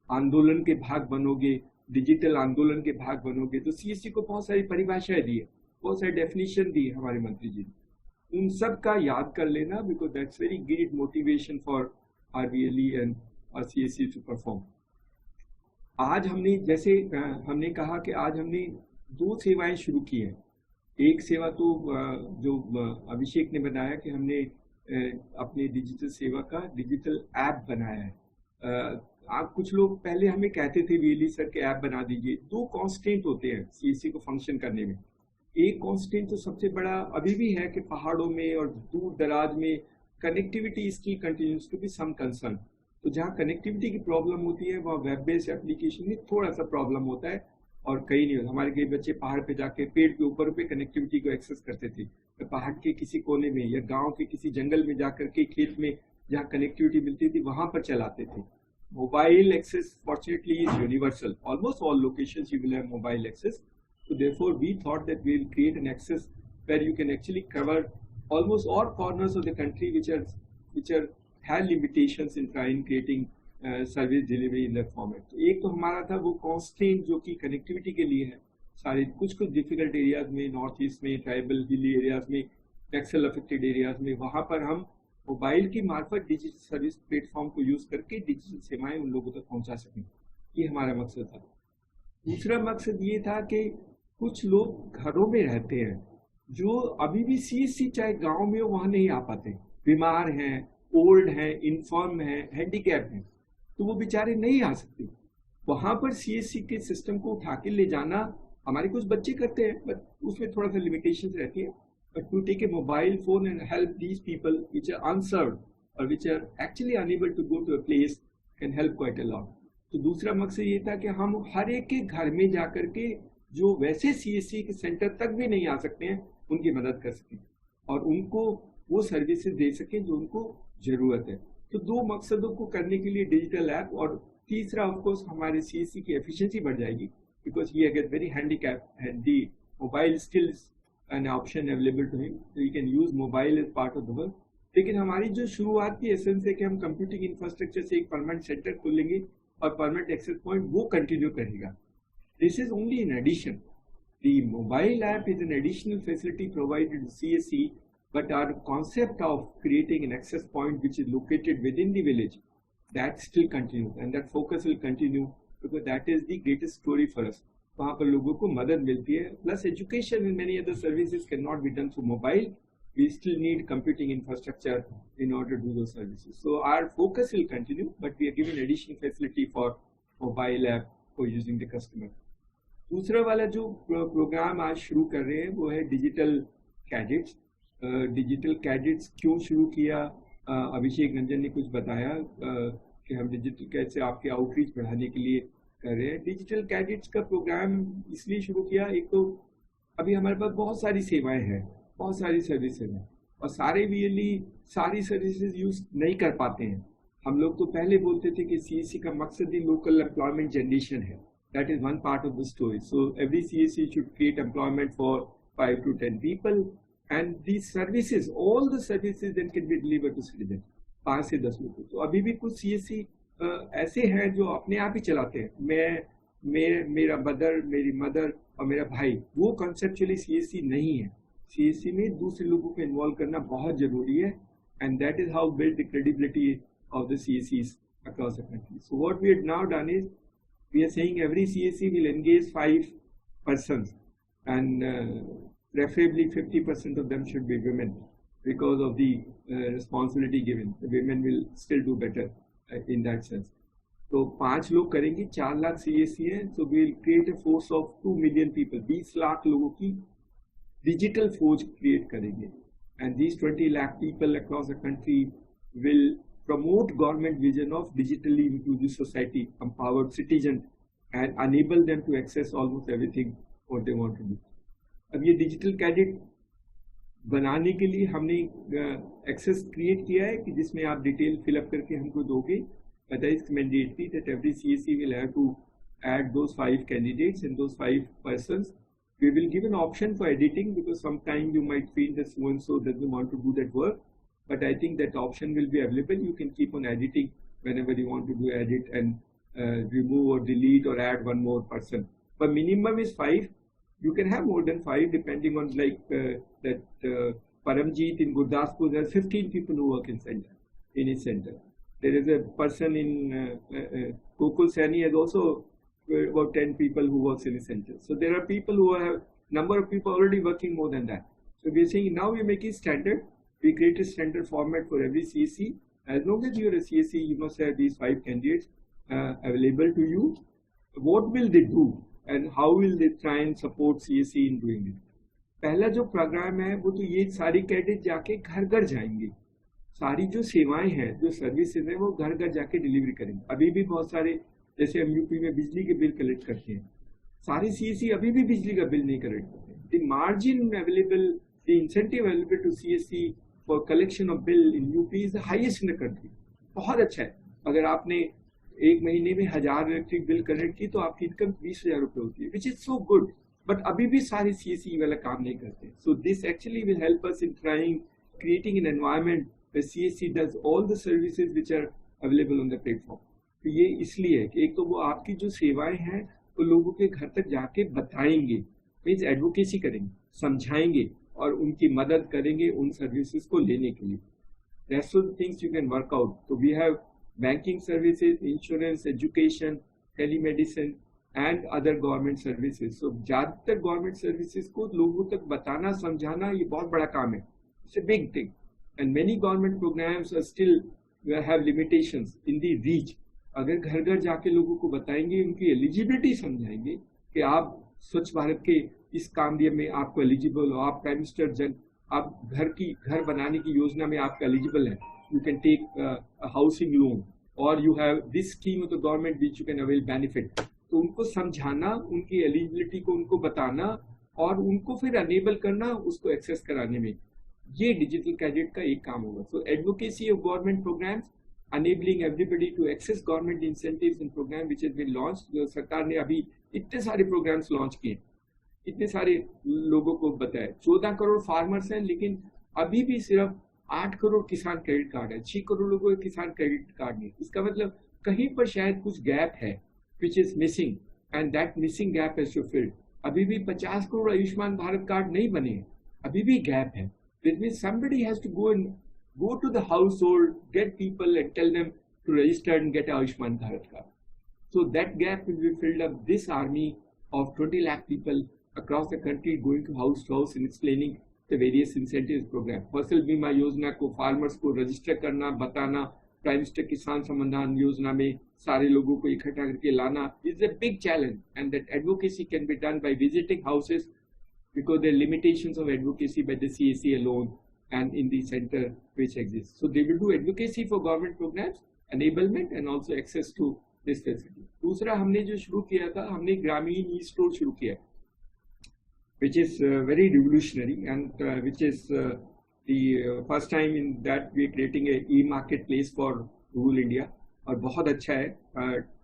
आंदोलन के भाग बनोगे, digital आंदोलन के भाग बनोगे। तो सीएससी को बहुत सारी परिभाषाएं दी है, बहुत सारी डेफिनेशन दी है हमारे मंत्री जी ने। उन सब का याद कर लेना, because that's very great motivation for our VLE and our CSC to perform. आज हमने जैसे हमने कहा कि आज हमने 2 सेवाएं शुरू की हैं। एक सेवा तो जो अभिषेक ने बताया कि हमने अपने डिजिटल सेवा का डिजिटल ऐप बनाया है। आप कुछ लोग पहले हमें कहते थे वीएलई सर के ऐप बना दीजिए। 2 कॉन्स्टेंट होते हैं सीएससी को फंक्शन करने में। एक कॉन्स्टेंट तो सबसे बड़ा अभी भी है कि पहाड़ों में और दूर दराज में connectivity still continues to be some concern. तो जहाँ कनेक्टिविटी की प्रॉब्लम होती है वहाँ वेब बेस्ड एप्लीकेशन में थोड़ा सा प्रॉब्लम होता है, और कहीं नहीं होता। हमारे कई बच्चे पहाड़ पे जाके पेड़ के ऊपर पे कनेक्टिविटी को एक्सेस करते थे, तो पहाड़ के किसी कोने में या गांव के किसी जंगल में जाकर के खेत में जहाँ कनेक्टिविटी मिलती थी वहां पर चलाते थे। Mobile access fortunately is universal, almost all locations you will have mobile access. So therefore we thought that we will create an access where you can actually cover almost all corners of the country which are have limitations in trying creating service delivery in that format. तो एक तो हमारा था वो constraint जो कि connectivity के लिए है। सारे कुछ डिफिकल्ट एरियाज में, नॉर्थ ईस्ट में, ट्राइबल हिली एरियाज में, नक्सल अफेक्टेड एरियाज में, वहां पर हम मोबाइल की मार्फत डिजिटल सर्विस प्लेटफॉर्म को यूज करके डिजिटल सेवाएं उन लोगों तक पहुंचा सकें। ये हमारा मकसद था। दूसरा मकसद ये था कि कुछ लोग घरों में रहते हैं जो अभी भी सीएससी चाहे गांव में हो वहां नहीं आ पाते, बीमार हैं, ओल्ड हैं, इनफॉर्म हैं, हैंडीकैप हैं, तो वो बेचारे नहीं आ सकते। वहां पर सीएससी के सिस्टम को उठा के ले जाना हमारे कुछ बच्चे करते हैं, बट उसमें थोड़ा सा लिमिटेशंस रहती है। But to take a mobile phone and help these people which are unserved और which are actually unable to go to a place can help quite a lot. तो दूसरा मकसद ये था कि हम हर एक के घर में जाकर के जो वैसे सीएससी के सेंटर तक भी नहीं आ सकते हैं उनकी मदद कर सकें और उनको वो सर्विसेज दे सकें जो उनको जरूरत है। तो 2 मकसदों को करने के लिए डिजिटल ऐप, और तीसरा ऑफ कोर्स हमारे सीएससी की एफिशिएंसी बढ़ जाएगी, because he get very handicap and the mobile still an option available to him, so he can use mobile as part of the work। लेकिन हमारी जो शुरुआत की एसेंस है कि हम कंप्यूटिंग इंफ्रास्ट्रक्चर से एक परमानेंट सेंटर खोलेंगे और परमानेंट एक्सेस पॉइंट वो कंटिन्यू करेगा। This is only in addition. The mobile app is an additional facility provided to CSC, but our concept of creating an access point which is located within the village, that still continues, and that focus will continue because that is the greatest story for us. वहाँ पर लोगों को मदद मिलती है, plus education and many other services cannot be done through mobile. We still need computing infrastructure in order to do those services. So our focus will continue, but we are giving additional facility for mobile app for using the customer. दूसरा वाला जो programme आज शुरू कर रहे हैं वो है डिजिटल कैडेट्स। डिजिटल कैडेट्स क्यों शुरू किया, अभिषेक रंजन ने कुछ बताया कि हम डिजिटल कैसे आपके आउटरीच बढ़ाने के लिए कर रहे हैं। डिजिटल कैडेट्स का प्रोग्राम इसलिए शुरू किया, एक तो अभी हमारे पास बहुत सारी सेवाएं हैं, बहुत सारी सर्विसेज हैं और सारे वीएलई सारी सर्विसेज यूज नहीं कर पाते हैं। हम लोग तो पहले बोलते थे कि सीएससी का मकसद ही लोकल एम्प्लॉयमेंट जनरेशन है। That is one part of the story. So every CSC should create employment for 5 to 10 people, and these services, all the services then can be delivered to citizens, 5 से 10 लोग। तो अभी भी कुछ CSC ऐसे हैं जो अपने आप ही चलाते हैं। मेरा मदर, मेरी मदर और मेरा भाई, वो conceptually CSC नहीं है। CSC में दूसरे लोगों को इन्वॉल्व करना बहुत जरूरी है, and that is how build the credibility of the CSCs across the country. So what we have now done is we are saying every CSC will engage 5 persons, and preferably 50% of them should be women because of the responsibility given. The women will still do better in that sense. तो 5 लोग करेंगे, 4 lakh CSC है, so we will create a force of 2 million people, 20 lakh लोगों की digital फौज create करेंगे, and these 20 lakh people across the country will promote government vision of digitally inclusive society, empowered citizen, and enable them to access almost everything what they want to do. अब ये digital cadet बनाने के लिए हमने access create किया है कि जिसमें आप डिटेल फिलअप करके हमको दोगे, but it's mandatory that every CSC will have to add those 5 candidates and those 5 persons. We will give an option for editing because sometimes you might feel that so and so doesn't want to do that work. But I think that option will be available. You can keep on editing whenever you want to do edit, and remove or delete or add one more person. But minimum is 5. You can have more than 5 depending on that Paramjeet in Gurdaspur, there are 15 people who work in his center. There is a person in Gokul Saini has also about 10 people who works in his center. So there are people who have number of people already working more than that. So we are saying now we are making standard. We create a standard format for every CSC. As long as you are a CSC, you must have these 5 candidates available to you. What will they do and how will they try and support CSC in doing it? पहला जो programme है वो तो ये सारी cadet जाके घर घर जाएंगे, सारी जो सेवाएं हैं जो सर्विसेज हैं वो घर घर जाके डिलीवरी करेंगे. अभी भी बहुत सारे जैसे हम यूपी में बिजली के बिल कलेक्ट करते हैं, सारे सीएससी अभी भी बिजली का बिल नहीं कलेक्ट करते. The margin available, the incentive available to CSC for collection of bill in UP is the highest in the country. बहुत अच्छा है. अगर आपने एक महीने में 1000 इलेक्ट्रिक बिल कलेक्ट की तो आपकी इनकम 20,000 रुपये होती है, which is so good. But अभी भी सारे सीएससी वाला काम नहीं करते. So this actually will help us in trying creating an environment where CSC does all the services which are available on the platform. तो ये इसलिए है कि एक तो वो आपकी जो सेवाएं हैं वो लोगों के घर तक जाके बताएंगे, मीन्स एडवोकेसी करेंगे, समझाएंगे और उनकी मदद करेंगे उन सर्विसेज को लेने के लिए. Rest of the things you can work out. So we have banking services, insurance, education, telemedicine and other government services. So ज़्यादातर government services को लोगों तक बताना समझाना ये बहुत बड़ा काम है. It's a big thing. And many government programs are still have limitations in the reach. अगर घर घर जाके लोगों को बताएंगे, उनकी एलिजिबिलिटी समझाएंगे कि आप स्वच्छ भारत के इस काम में आपको एलिजिबल हो, आप प्राइम मिनिस्टर आप घर बनाने की योजना में आप एलिजिबल हैं, you can take housing loan और you have this scheme of the government which you can avail benefit. तो उनको समझाना, उनकी एलिजिबिलिटी को उनको बताना और उनको फिर अनेबल करना उसको एक्सेस कराने में, ये डिजिटल कैडेट का एक काम होगा. So advocacy of government programs, enabling everybody to access government incentives and program which has been launched. जो सरकार ने अभी इतने सारे प्रोग्राम्स लॉन्च किए, इतने सारे लोगों को बताया. 14 करोड़ फार्मर्स हैं लेकिन अभी भी सिर्फ 8 करोड़ किसान क्रेडिट कार्ड है, 6 करोड़ लोगों के किसान क्रेडिट कार्ड नहीं. इसका मतलब कहीं पर शायद कुछ गैप है which is missing and that missing gap has to fill. अभी भी 50 करोड़ आयुष्मान भारत कार्ड नहीं बने हैं, अभी भी गैप है. That means somebody has to go to the household, get people and tell them to register and get Ayushman Bharat card. So that gap will be filled up. This army of 20 lakh people across the country going to house and explaining the various incentives program. फसल बीमा योजना को farmers को register करना, बताना, prime minister किसान सम्मान योजना में सारे लोगों को इकट्ठा करके लाना is a big challenge, and that advocacy can be done by visiting houses because there are limitations of advocacy by the CSC alone and in the center which exists. So they will do advocacy for government programs, enablement and also access to this facility. दूसरा हमने जो शुरू किया था, हमने ग्रामीण e store शुरू किया, which is very revolutionary and which is the first time in that we are creating a e-marketplace for rural India. और बहुत अच्छा है.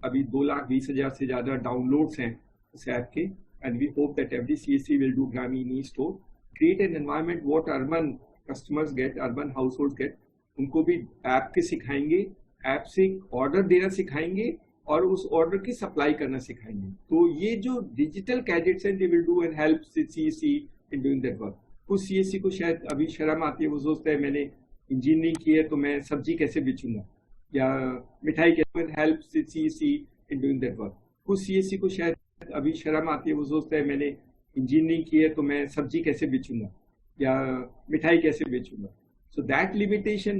अभी 2,20,000 से ज़्यादा डाउनलोड्स हैं उस ऐप के, and we hope that every CSC will do ग्रामीण e store, create an environment what urban customers get, urban house hold get. उनको भी ऐप के सिखाएंगे, ऐप से ऑर्डर देना सिखाएंगे और उस ऑर्डर की सप्लाई करना सिखाएंगे. तो ये जो डिजिटल कैडेट्स हैं, they will do and help CSC in doing that work. कुछ सीएससी को शायद अभी शर्म आती है, वो सोचता है मैंने इंजीनियरिंग की है तो मैं सब्जी कैसे बेचूंगा या मिठाई कैसे, help CSC in doing that work. कुछ सीएससी को शायद अभी शर्म आती है, वो सोचता है मैंने इंजीनियरिंग की है तो मैं सब्जी कैसे बेचूंगा या मिठाई कैसे बेचूंगा. So that limitation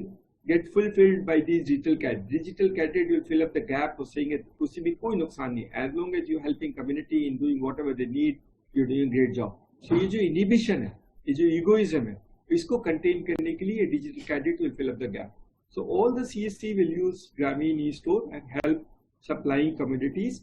get fulfilled by these digital cadets. Digital cadet will fill up the gap of saying it उससे भी कोई नुकसान नहीं. As long as you helping community in doing whatever they need, you're doing a great job. So ये जो inhibition है, ये जो egoism है, इसको contain करने के लिए digital cadet will fill up the gap. So all the CSC will use Grameen e-store and help supplying commodities.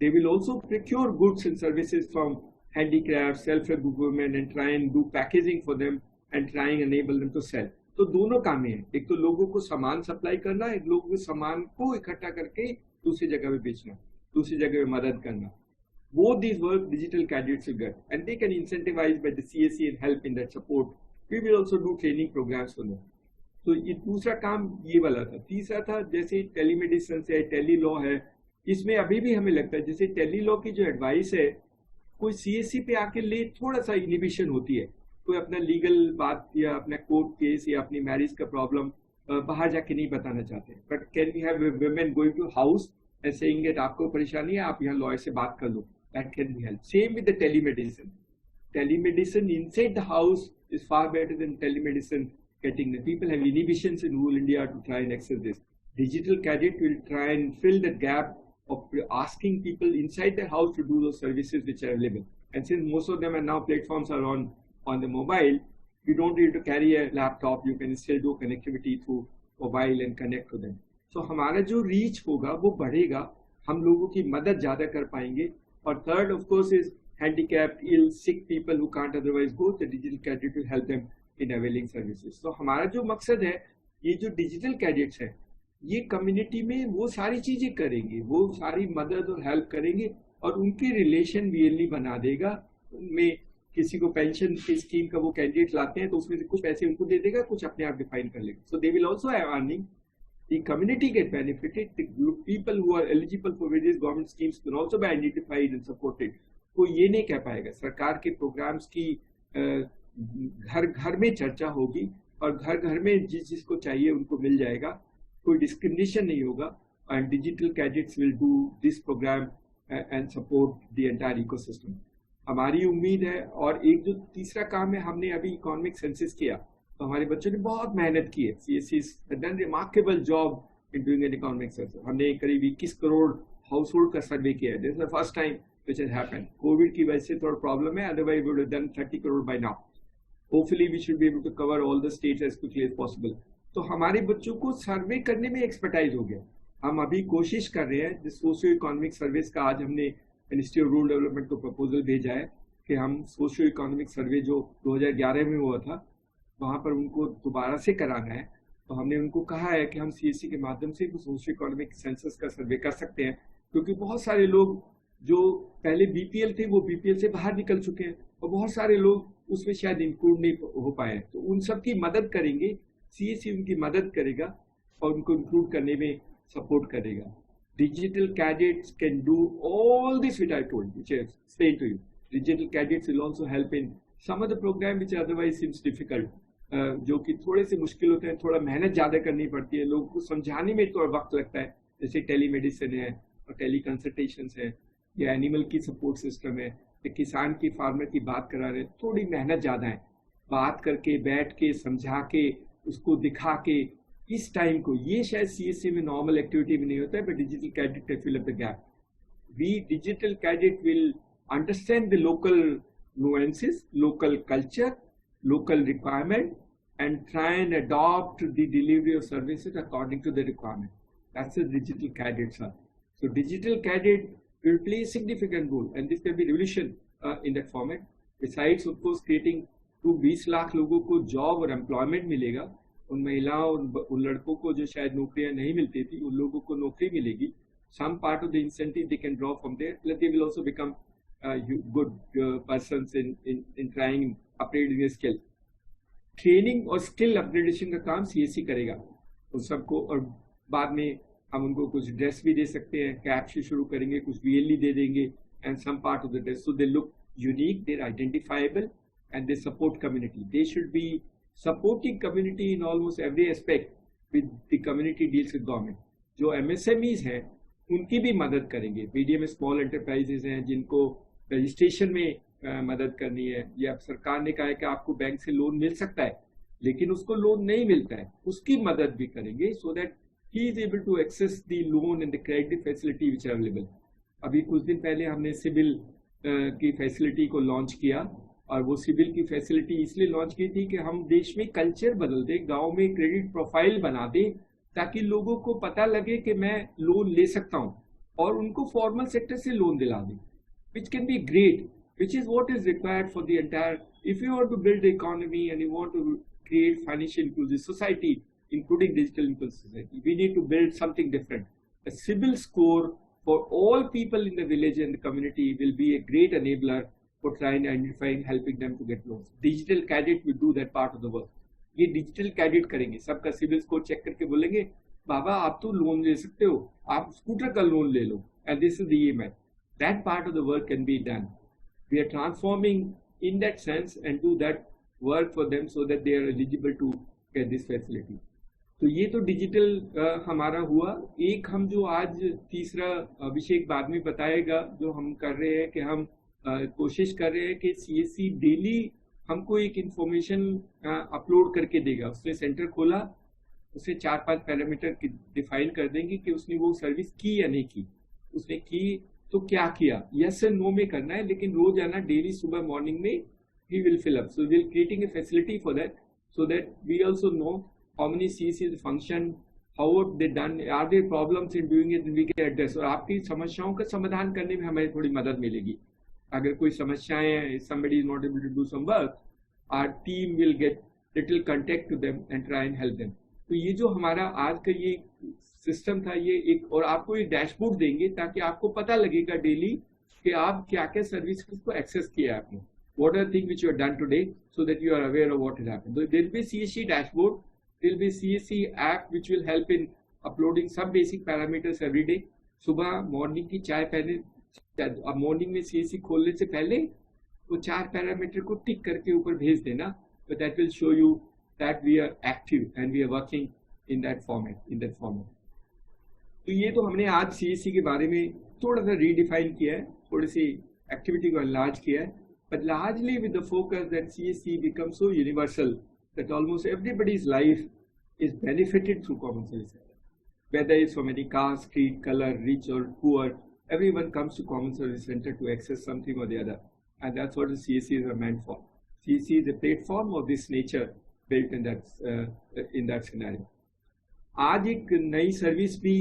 They will also procure goods and services from handicrafts, self-help women and try and do packaging for them and try and enable them to sell. तो दोनों काम हैं, एक तो लोगों को सामान supply करना, एक लोगों के सामान को इकट्ठा करके दूसरी जगह पे बेचना, दूसरी जगह पे मदद करना. Both these work digital cadets will get and they can incentivize by the CSC and help in that support. We will also do training programs for them. तो ये दूसरा काम ये वाला था. तीसरा था जैसे टेलीमेडिसिन है, टेली लॉ है, इसमें अभी भी हमें लगता है जैसे टेली लॉ की जो एडवाइस है, कोई सीएससी पे आके ले थोड़ा सा इनिबिशन होती है, कोई अपना लीगल बात या अपना कोर्ट केस या अपनी मैरिज का प्रॉब्लम बाहर जाके नहीं बताना चाहते, but can we have women going to house and saying that आपको परेशानी है, आप यहाँ लॉयर से बात कर लो, that can be help. Same with the telemedicine. Telemedicine inside the house is far better than telemedicine getting the people have inhibitions in rural India to try and access this. Digital Cadet will try and fill the gap of asking people inside their house to do those services which are available. And since most of them are now platforms are on the mobile, you don't need to carry a laptop. You can still do connectivity through mobile and connect to them. So हमारा जो reach होगा वो बढ़ेगा, हम लोगों की मदद ज़्यादा कर पाएंगे. और third of course is handicapped, ill, sick people who can't otherwise go. The digital cadet will help them in availing services. So हमारा जो मकसद है, ये जो डिजिटल कैडेट्स हैं, ये कम्युनिटी में वो सारी चीजें करेंगे, वो सारी मदद और हेल्प करेंगे और उनके रिलेशन रियली बना देगा. उनमें किसी को पेंशन की स्कीम का वो कैंडिडेट लाते हैं तो उसमें से कुछ पैसे उनको दे देगा, कुछ अपने आप डिफाइन कर लेगा. So they will also have earning. The community get benefited. The people who are eligible for various government schemes can also be identified and supported. कोई ये नहीं कह पाएगा. सरकार के प्रोग्राम्स की घर घर में चर्चा होगी और घर घर में जिसको चाहिए उनको मिल जाएगा. कोई डिस्क्रिमिनेशन नहीं होगा. And digital cadets will do this programme and support the entire ecosystem. हमारी उम्मीद है. और एक जो तीसरा काम है, हमने अभी इकोनॉमिक सेंसस किया तो हमारे बच्चों ने बहुत मेहनत की है. CSCs done remarkable job in doing an economic census. हमने करीब 21 करोड़ हाउस होल्ड का सर्वे किया है. This is the first time which has happened. COVID की वजह से थोड़ा प्रॉब्लम है, otherwise we would have done 30 crore by now. Hopefully we should be able to cover all the states as quickly as possible. तो हमारे बच्चों को सर्वे करने में एक्सपर्टाइज हो गया. हम अभी कोशिश कर रहे हैं, सोशियो इकोनॉमिक सर्विस का आज हमने मिनिस्ट्री ऑफ रूरल डेवलपमेंट को प्रपोजल भेजा है कि हम सोशियो इकोनॉमिक सर्वे जो 2011 में हुआ था वहाँ पर उनको दोबारा से कराना है. तो हमने उनको कहा है कि हम CSC के माध्यम से सोशियो इकोनॉमिक सेंसस का सर्वे कर सकते हैं, क्योंकि बहुत सारे लोग जो पहले BPL थे वो BPL से बाहर निकल चुके हैं और बहुत सारे लोग उसमें शायद इंक्लूड नहीं हो पाए. तो उन सब की मदद करेंगे. CSC उनकी मदद करेगा और उनको इंक्लूड करने में सपोर्ट करेगा. Digital cadets can do all this which I told, which I explain to you. Digital cadets will also help in some of the programme which otherwise seems difficult, जो कि थोड़े से मुश्किल होते हैं, थोड़ा मेहनत ज़्यादा करनी पड़ती है, लोगों को समझाने में थोड़ा वक्त लगता है. जैसे टेलीमेडिसिन है और टेली कंसल्टेशन है या एनिमल की सपोर्ट सिस्टम है या किसान की फार्मर की बात करा रहे हैं, थोड़ी मेहनत ज़्यादा है. बात करके बैठ के समझा के उसको दिखा के इस टाइम को, ये शायद CSC में नॉर्मल एक्टिविटी में नहीं होता है, but digital cadet will fill up the gap. We digital cadet will understand the local nuances, local culture, local requirement, and try and adopt the delivery of services according to the requirement. That's the digital cadets are. So digital cadet will play a significant role, and this can be revolution in that format. Besides, of course, creating to 20 lakh लोगों को job और employment मिलेगा. उन महिलाओं उन लड़कों को जो शायद नौकरियां नहीं मिलती थी, उन लोगों को नौकरी मिलेगी. Some part of the incentive they can draw from there. They will also become good persons in trying upgrading their skill. Training और स्किल अपग्रेडेशन का काम CSC करेगा उन सबको. और बाद में हम उनको कुछ ड्रेस भी दे सकते हैं, कैप से शुरू करेंगे, कुछ VLE दे देंगे, and some part of the dress, so they look unique, they are identifiable, and they support community. They should be supporting community in almost every aspect with the community deals with government. जो MSMEs हैं उनकी भी मदद करेंगे. Medium small enterprises हैं जिनको registration में मदद करनी है, या सरकार ने कहा है कि आपको बैंक से लोन मिल सकता है लेकिन उसको लोन नहीं मिलता है, उसकी मदद भी करेंगे, so that he is able to access the loan and the credit facility which are available. अभी कुछ दिन पहले हमने सिविल की फैसिलिटी को लॉन्च किया, और वो सिविल की फैसिलिटी इसलिए लॉन्च की थी कि हम देश में कल्चर बदल दें, गांव में क्रेडिट प्रोफाइल बना दें, ताकि लोगों को पता लगे कि मैं लोन ले सकता हूं, और उनको फॉर्मल सेक्टर से लोन दिला दें, which can be great, which is what is required for the entire, if you want to build the economy and you want to create financial inclusive society, including digital inclusive society, we need to build something different. A CIBIL score for all people in the village and the community will be a great enabler for trying to identify and helping them to get loans. Digital cadet will do that part of the work. ये digital cadet करेंगे, सबका civil score check करके बोलेंगे बाबा आप तो loan ले सकते हो, आप स्कूटर का लोन ले लो, and this is the EMI. That part of the work can be done. We are transforming in that sense and do that work for them so that they are eligible to get this facility. तो ये तो digital हमारा हुआ। एक हम जो आज तीसरा अभिषेक बाद में बताएगा जो हम कर रहे हैं कि हम कोशिश कर रहे हैं कि CSC डेली हमको एक इंफॉर्मेशन अपलोड करके देगा। उसने सेंटर खोला, उसे 4-5 पैरामीटर डिफाइन कर देंगे कि उसने वो सर्विस की या नहीं की, उसने की तो क्या किया, यस एंड नो में करना है, लेकिन रोज आना डेली सुबह मॉर्निंग में he will fill up. So we are creating a facility for that so that we also know how many CSCs function, how have they done, are there problems in doing it, and we can address. और आपकी समस्याओं का समाधान करने में हमें थोड़ी मदद मिलेगी। अगर कोई समस्याएं हैं, somebody is not able to do some work, our team will get little contact to them and try and help them. तो ये जो हमारा आज का ये सिस्टम था, ये एक, और आपको ये डैशबोर्ड देंगे ताकि आपको पता लगेगा डेली कि आप क्या क्या सर्विस को एक्सेस किया है आपने, what are the things which you have done today, so that you are aware of what has happened. So there will be CSC dashboard, there will be CSC app which will help in uploading some basic parameters every day. सुबह morning की चाय पहले, morning में CSC खोलने से पहले वो 4 parameter को टिक करके ऊपर भेज देना, but that will show you that we are active and we are working in that format. तो ये तो हमने आज CSC के बारे में थोड़ा सा रीडिफाइन किया है, थोड़ी सी एक्टिविटी को एनलार्ज किया है, but largely with the focus that CSC becomes so universal that almost everybody's life is benefited through common service center. Whether it's from any caste, creed, color, rich or poor, everyone comes to common service center to access something or the other, and that's what the CSCs are meant for. CSC is a platform of this nature built in that scenario. आज एक नई service भी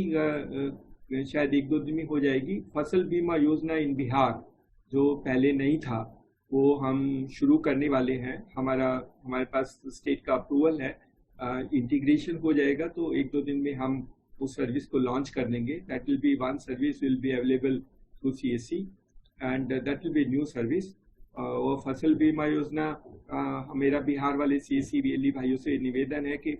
शायद 1-2 दिन में हो जाएगी। फसल बीमा योजना इन बिहार जो पहले नहीं था वो हम शुरू करने वाले हैं। हमारे पास स्टेट का अप्रूवल है, इंटीग्रेशन हो जाएगा तो 1-2 दिन में हम उस सर्विस को लॉन्च कर देंगे। That will B one service will be available through CSC and that will B new service. और फसल बीमा योजना मेरा बिहार वाले CSC VLE भाइयों से निवेदन है कि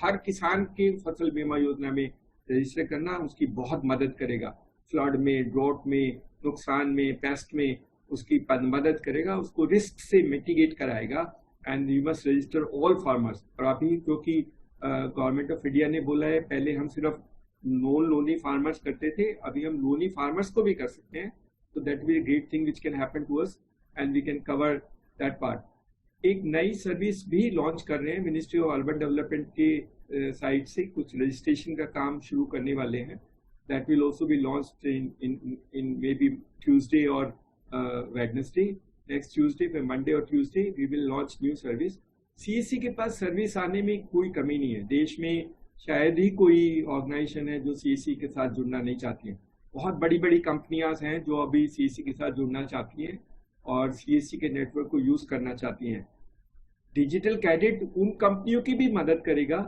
हर किसान के फसल बीमा योजना में रजिस्टर करना उसकी बहुत मदद करेगा। फ्लड में, ड्रॉट में, नुकसान में, पेस्ट में उसकी मदद करेगा, उसको रिस्क से मिटिगेट कराएगा। And you must register all farmers. और अभी क्योंकि गवर्नमेंट ऑफ इंडिया ने बोला है, पहले हम सिर्फ नॉन लोनी फार्मर्स करते थे, अभी हम लोनी फार्मर्स को भी कर सकते हैं। तो that will be great thing which can happen to us and we can cover that part. एक नई सर्विस भी लॉन्च कर रहे हैं, मिनिस्ट्री ऑफ अर्बन डेवलपमेंट के साइड से कुछ रजिस्ट्रेशन का काम शुरू करने वाले हैं। That will also be launched in maybe Tuesday और Wednesday, next Tuesday, फिर Monday और Tuesday we will launch new service. CSC के पास सर्विस आने में कोई कमी नहीं है। देश में शायद ही कोई ऑर्गेनाइजेशन है जो CSC के साथ जुड़ना नहीं चाहती है। बहुत बड़ी बड़ी कंपनियां हैं जो अभी CSC के साथ जुड़ना चाहती हैं और CSC के नेटवर्क को यूज करना चाहती हैं। डिजिटल कैडेट उन कंपनियों की भी मदद करेगा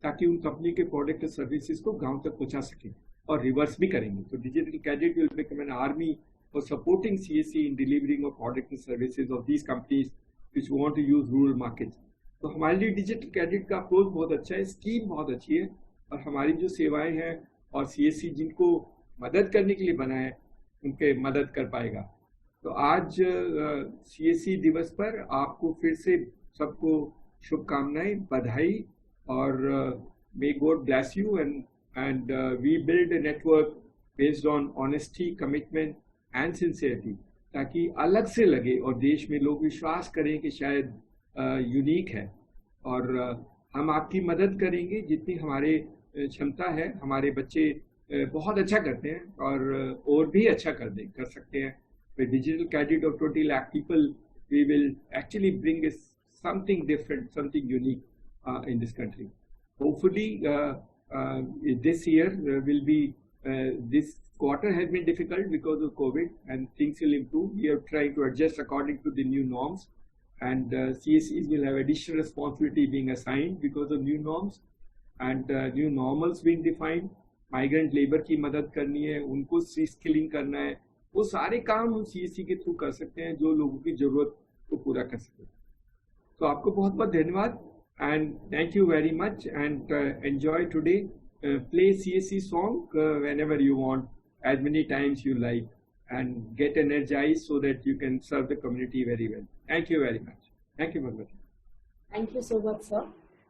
ताकि उन कंपनी के प्रोडक्ट और सर्विसेज को गांव तक पहुंचा सके, और रिवर्स भी करेंगे। तो digital cadet will become an army for supporting CSC in delivering of products and services of these companies which want to use rural markets. तो हमारे लिए डिजिटल कैडेट का अप्रोच बहुत अच्छा है, स्कीम बहुत अच्छी है, और हमारी जो सेवाएं हैं और CSC जिनको मदद करने के लिए बना है उनके मदद कर पाएगा। तो आज CSC दिवस पर आपको फिर से सबको शुभकामनाएं, बधाई, और may God bless you and we build a network based on honesty, commitment and sincerity, ताकि अलग से लगे और देश में लोग विश्वास करें कि शायद यूनिक है। और हम आपकी मदद करेंगे जितनी हमारे क्षमता है। हमारे बच्चे बहुत अच्छा करते हैं और भी अच्छा कर सकते हैं। With digital cadet of 20 lakh people we will actually bring something different, something unique in this country. Hopefully this year will be this quarter has been difficult because of COVID, and things will improve. We are trying to adjust according to the new norms, and CSCs will have additional responsibility being assigned because of new norms and new normals being defined. Migrant labor की मदद करनी है, उनको skilling करना है, वो सारे काम हम CSC के थ्रू कर सकते हैं जो लोगों की जरूरत को पूरा कर सके। तो आपको बहुत बहुत धन्यवाद and thank you very much, and enjoy today. Play CSC song whenever you want. as many times you like and get energized so that you can serve the community very well. Thank you very much. Thank you, Bhagwati. Thank you so much sir.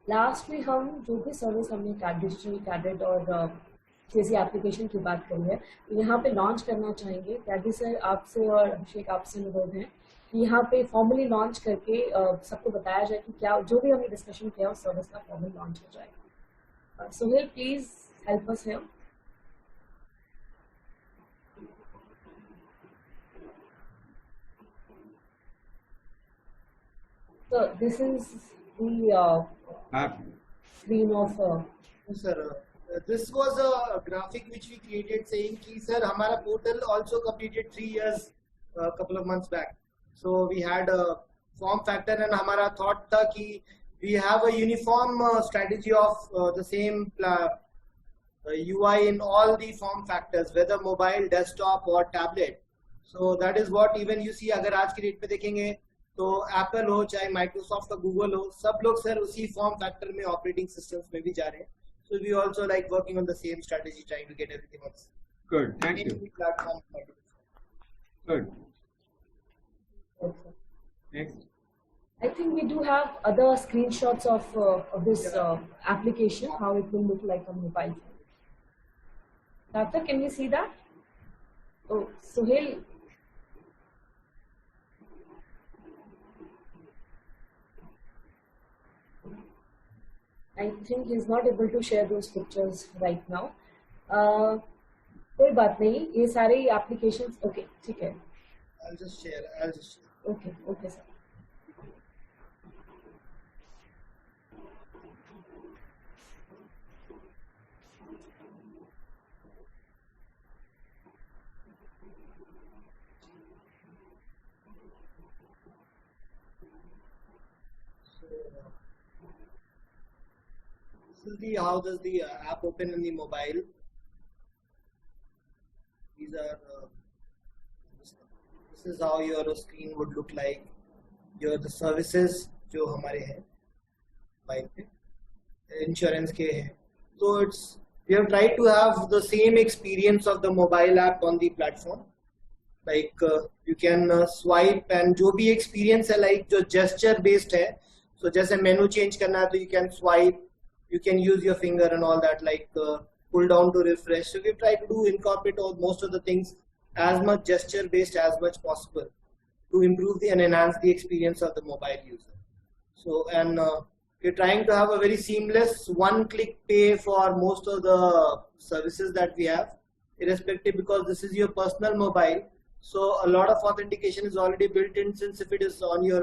Last में हम जो भी service हमने digital cadet और CSC application की बात करी है, तो यहाँ पे लॉन्च करना चाहेंगे. कैडी सर आपसे और अभिषेक आपसे अनुरोध है कि यहाँ पे फॉर्मली लॉन्च करके सबको बताया जाए कि क्या जो भी हमने डिस्कशन किया उस सर्विस का फॉर्मल लॉन्च हो जाए. Sohail please help us here. So this is the screen of. Sir, this was a graphic which we created saying कि sir हमारा portal also completed 3 years couple of months back. So we had a form factor and हमारा thought था कि we have a uniform strategy of the same UI in all the form factors, whether mobile, desktop or tablet. So that is what even you see. अगर आज की date पे देखेंगे तो Apple हो चाहे माइक्रोसॉफ्ट का गूगल हो, सब लोग सर उसी फॉर्म फैक्टर में ऑपरेटिंग सिस्टम्स में भी जा रहे हैं. So we also like working on the same strategy, trying to get everything on good. Thank you. Platform. Good. Next. I think we do have other screenshots of this application, how it will look like on mobile phone. Tata, can we see that? Oh, Sohail. I think he's not able to share those pictures right now. कोई बात नहीं, ये सारे applications okay, ठीक है. I'll just share. Okay, okay sir. This is how does the app open in the mobile. These are this is how your screen would look like. Your the services जो हमारे हैं mobile पे, insurance के हैं, तो it's we have tried to have the same experience of the mobile app on the platform. Like you can swipe and जो भी experience है like जो gesture based है, so जैसे menu change करना है तो you can swipe, you can use your finger and all that, like pull down to refresh. So we've tried to incorporate most of the things as much gesture based as much possible to improve and enhance the experience of the mobile user. So and we're trying to have a very seamless one-click pay for most of the services that we have, irrespective, because this is your personal mobile. So a lot of authentication is already built in, since if it is on your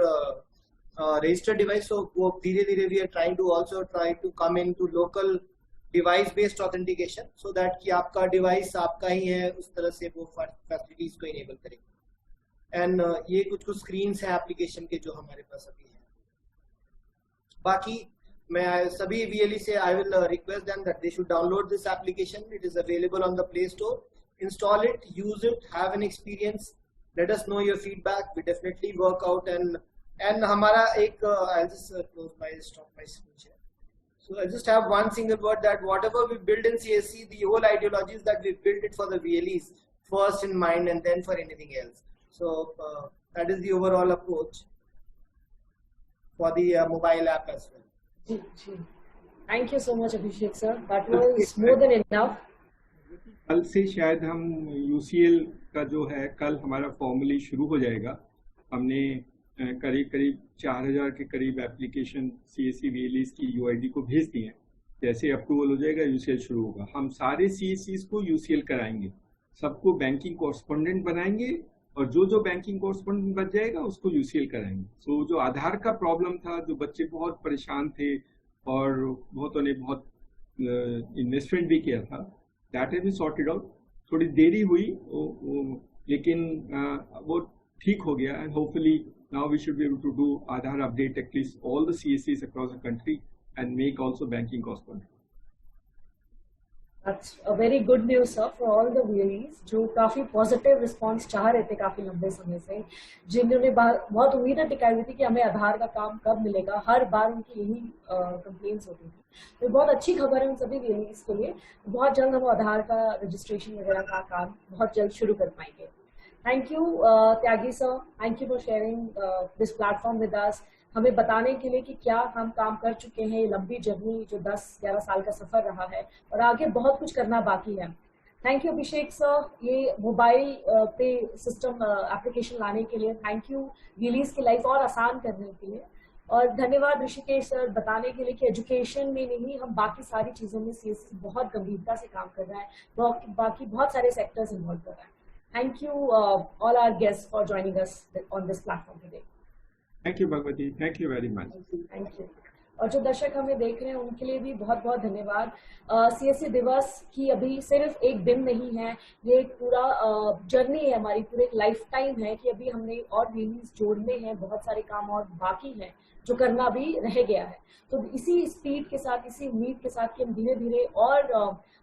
registered device. So धीरे-धीरे we are trying to come into local device-based authentication, so that कि आपका device आपका ही है, उस तरह से वो facilities को enable करेगा. And ये कुछ screens हैं application के जो हमारे पास अभी हैं. बाकी मैं सभी VLE से I will request them that they should download this application. It is available on the Play Store. Install it, use it, have an experience. Let us know your feedback. We definitely work out and हमारा एक I'll just stop my speech here. So I just have one single word, that whatever we build in CSC, the whole ideology is that we build it for the VLEs first in mind and then for anything else. So that is the overall approach for the mobile app as well. Thank you so much, Abhishek sir. That was more than enough. कल से शायद हम UCL का जो है कल हमारा formally शुरू हो जाएगा. हमने करीब 4000 के करीब एप्लीकेशन CSC VLEs की UID को भेज दिए हैं. जैसे अप्रूवल हो जाएगा UCL शुरू होगा. हम सारे CSCs को UCL कराएंगे, सबको बैंकिंग कॉरेस्पॉन्डेंट बनाएंगे और जो बैंकिंग कॉरेस्पॉन्डेंट बच जाएगा उसको UCL कराएंगे. सो जो आधार का प्रॉब्लम था, जो बच्चे बहुत परेशान थे और बहुतों ने बहुत इन्वेस्टमेंट भी किया था, that has been sorted out. थोड़ी देरी हुई लेकिन वो ठीक हो गया. And hopefully now we should be able to do Aadhaar update at least all the CSCs across the country and make also banking correspondent. That's a very good news sir for all the VLEs जो काफी positive response चाह रहे थे काफी लंबे समय से, जिन्होंने बहुत उम्मीदें टिकाई हुई थी कि हमें आधार का काम कब मिलेगा, हर बार उनकी यही कंप्लेंट्स होती थी। तो बहुत अच्छी खबर है उन सभी VLEs के लिए। बहुत जल्द हम आधार का रजिस्ट्रेशन वगैरह का काम बहुत जल्द शुरू कर पाएंगे। Thank you Tyagi sir, thank you for sharing this platform with us, हमें बताने के लिए कि क्या हम काम कर चुके हैं, लंबी जर्नी जो 10-11 साल का सफर रहा है और आगे बहुत कुछ करना बाकी है। थैंक यू अभिषेक सर, ये मोबाइल पे सिस्टम एप्लीकेशन लाने के लिए, थैंक यू VLEs की लाइफ और आसान करने के लिए, और धन्यवाद ऋषिकेश सर बताने के लिए कि एजुकेशन में नहीं हम बाकी सारी चीजों में CSC बहुत गंभीरता से काम कर रहा है, बाकी बहुत सारे सेक्टर्स इन्वॉल्व कर रहा है। Thank you all our guests for joining us on this platform today. Thank you Bhagwati, thank you very much. Thank you. और जो दर्शक हमें देख रहे हैं उनके लिए भी बहुत बहुत धन्यवाद। CSC दिवस की अभी सिर्फ एक दिन नहीं है, ये एक पूरा जर्नी है हमारी, पूरे एक लाइफ टाइम है कि अभी हमने और VLEs जोड़ने हैं, बहुत सारे काम और बाकी हैं जो करना भी रह गया है। तो इसी स्पीड के साथ, इसी उम्मीद के साथ कि हम धीरे धीरे और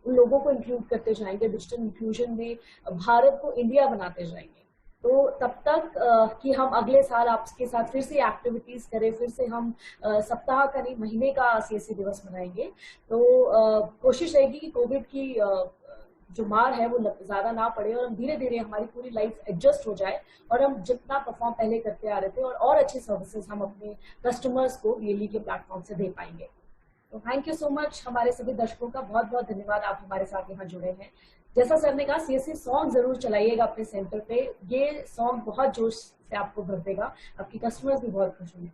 उन लोगों को इंक्लूड करते जाएंगे डिजिटल इंक्लूजन में, भारत को इंडिया बनाते जाएंगे। तो तब तक कि हम अगले साल आपके साथ फिर से एक्टिविटीज करें, फिर से हम सप्ताह का नहीं महीने का CSC दिवस मनाएंगे। तो कोशिश रहेगी कि कोविड की जो मार है वो ज्यादा ना पड़े और हम धीरे धीरे हमारी पूरी लाइफ एडजस्ट हो जाए और हम जितना परफॉर्म पहले करते आ रहे थे और अच्छी सर्विसेज हम अपने कस्टमर्स को VLE के प्लेटफॉर्म से दे पाएंगे। तो थैंक यू सो मच, हमारे सभी दर्शकों का बहुत बहुत धन्यवाद, आप हमारे साथ यहाँ जुड़े हैं। जैसा सर ने कहा CSC सॉन्ग जरूर चलाइएगा अपने सेंटर पे, ये सॉन्ग बहुत जोश से आपको भर देगा, आपकी कस्टमर्स भी बहुत खुश होंगे।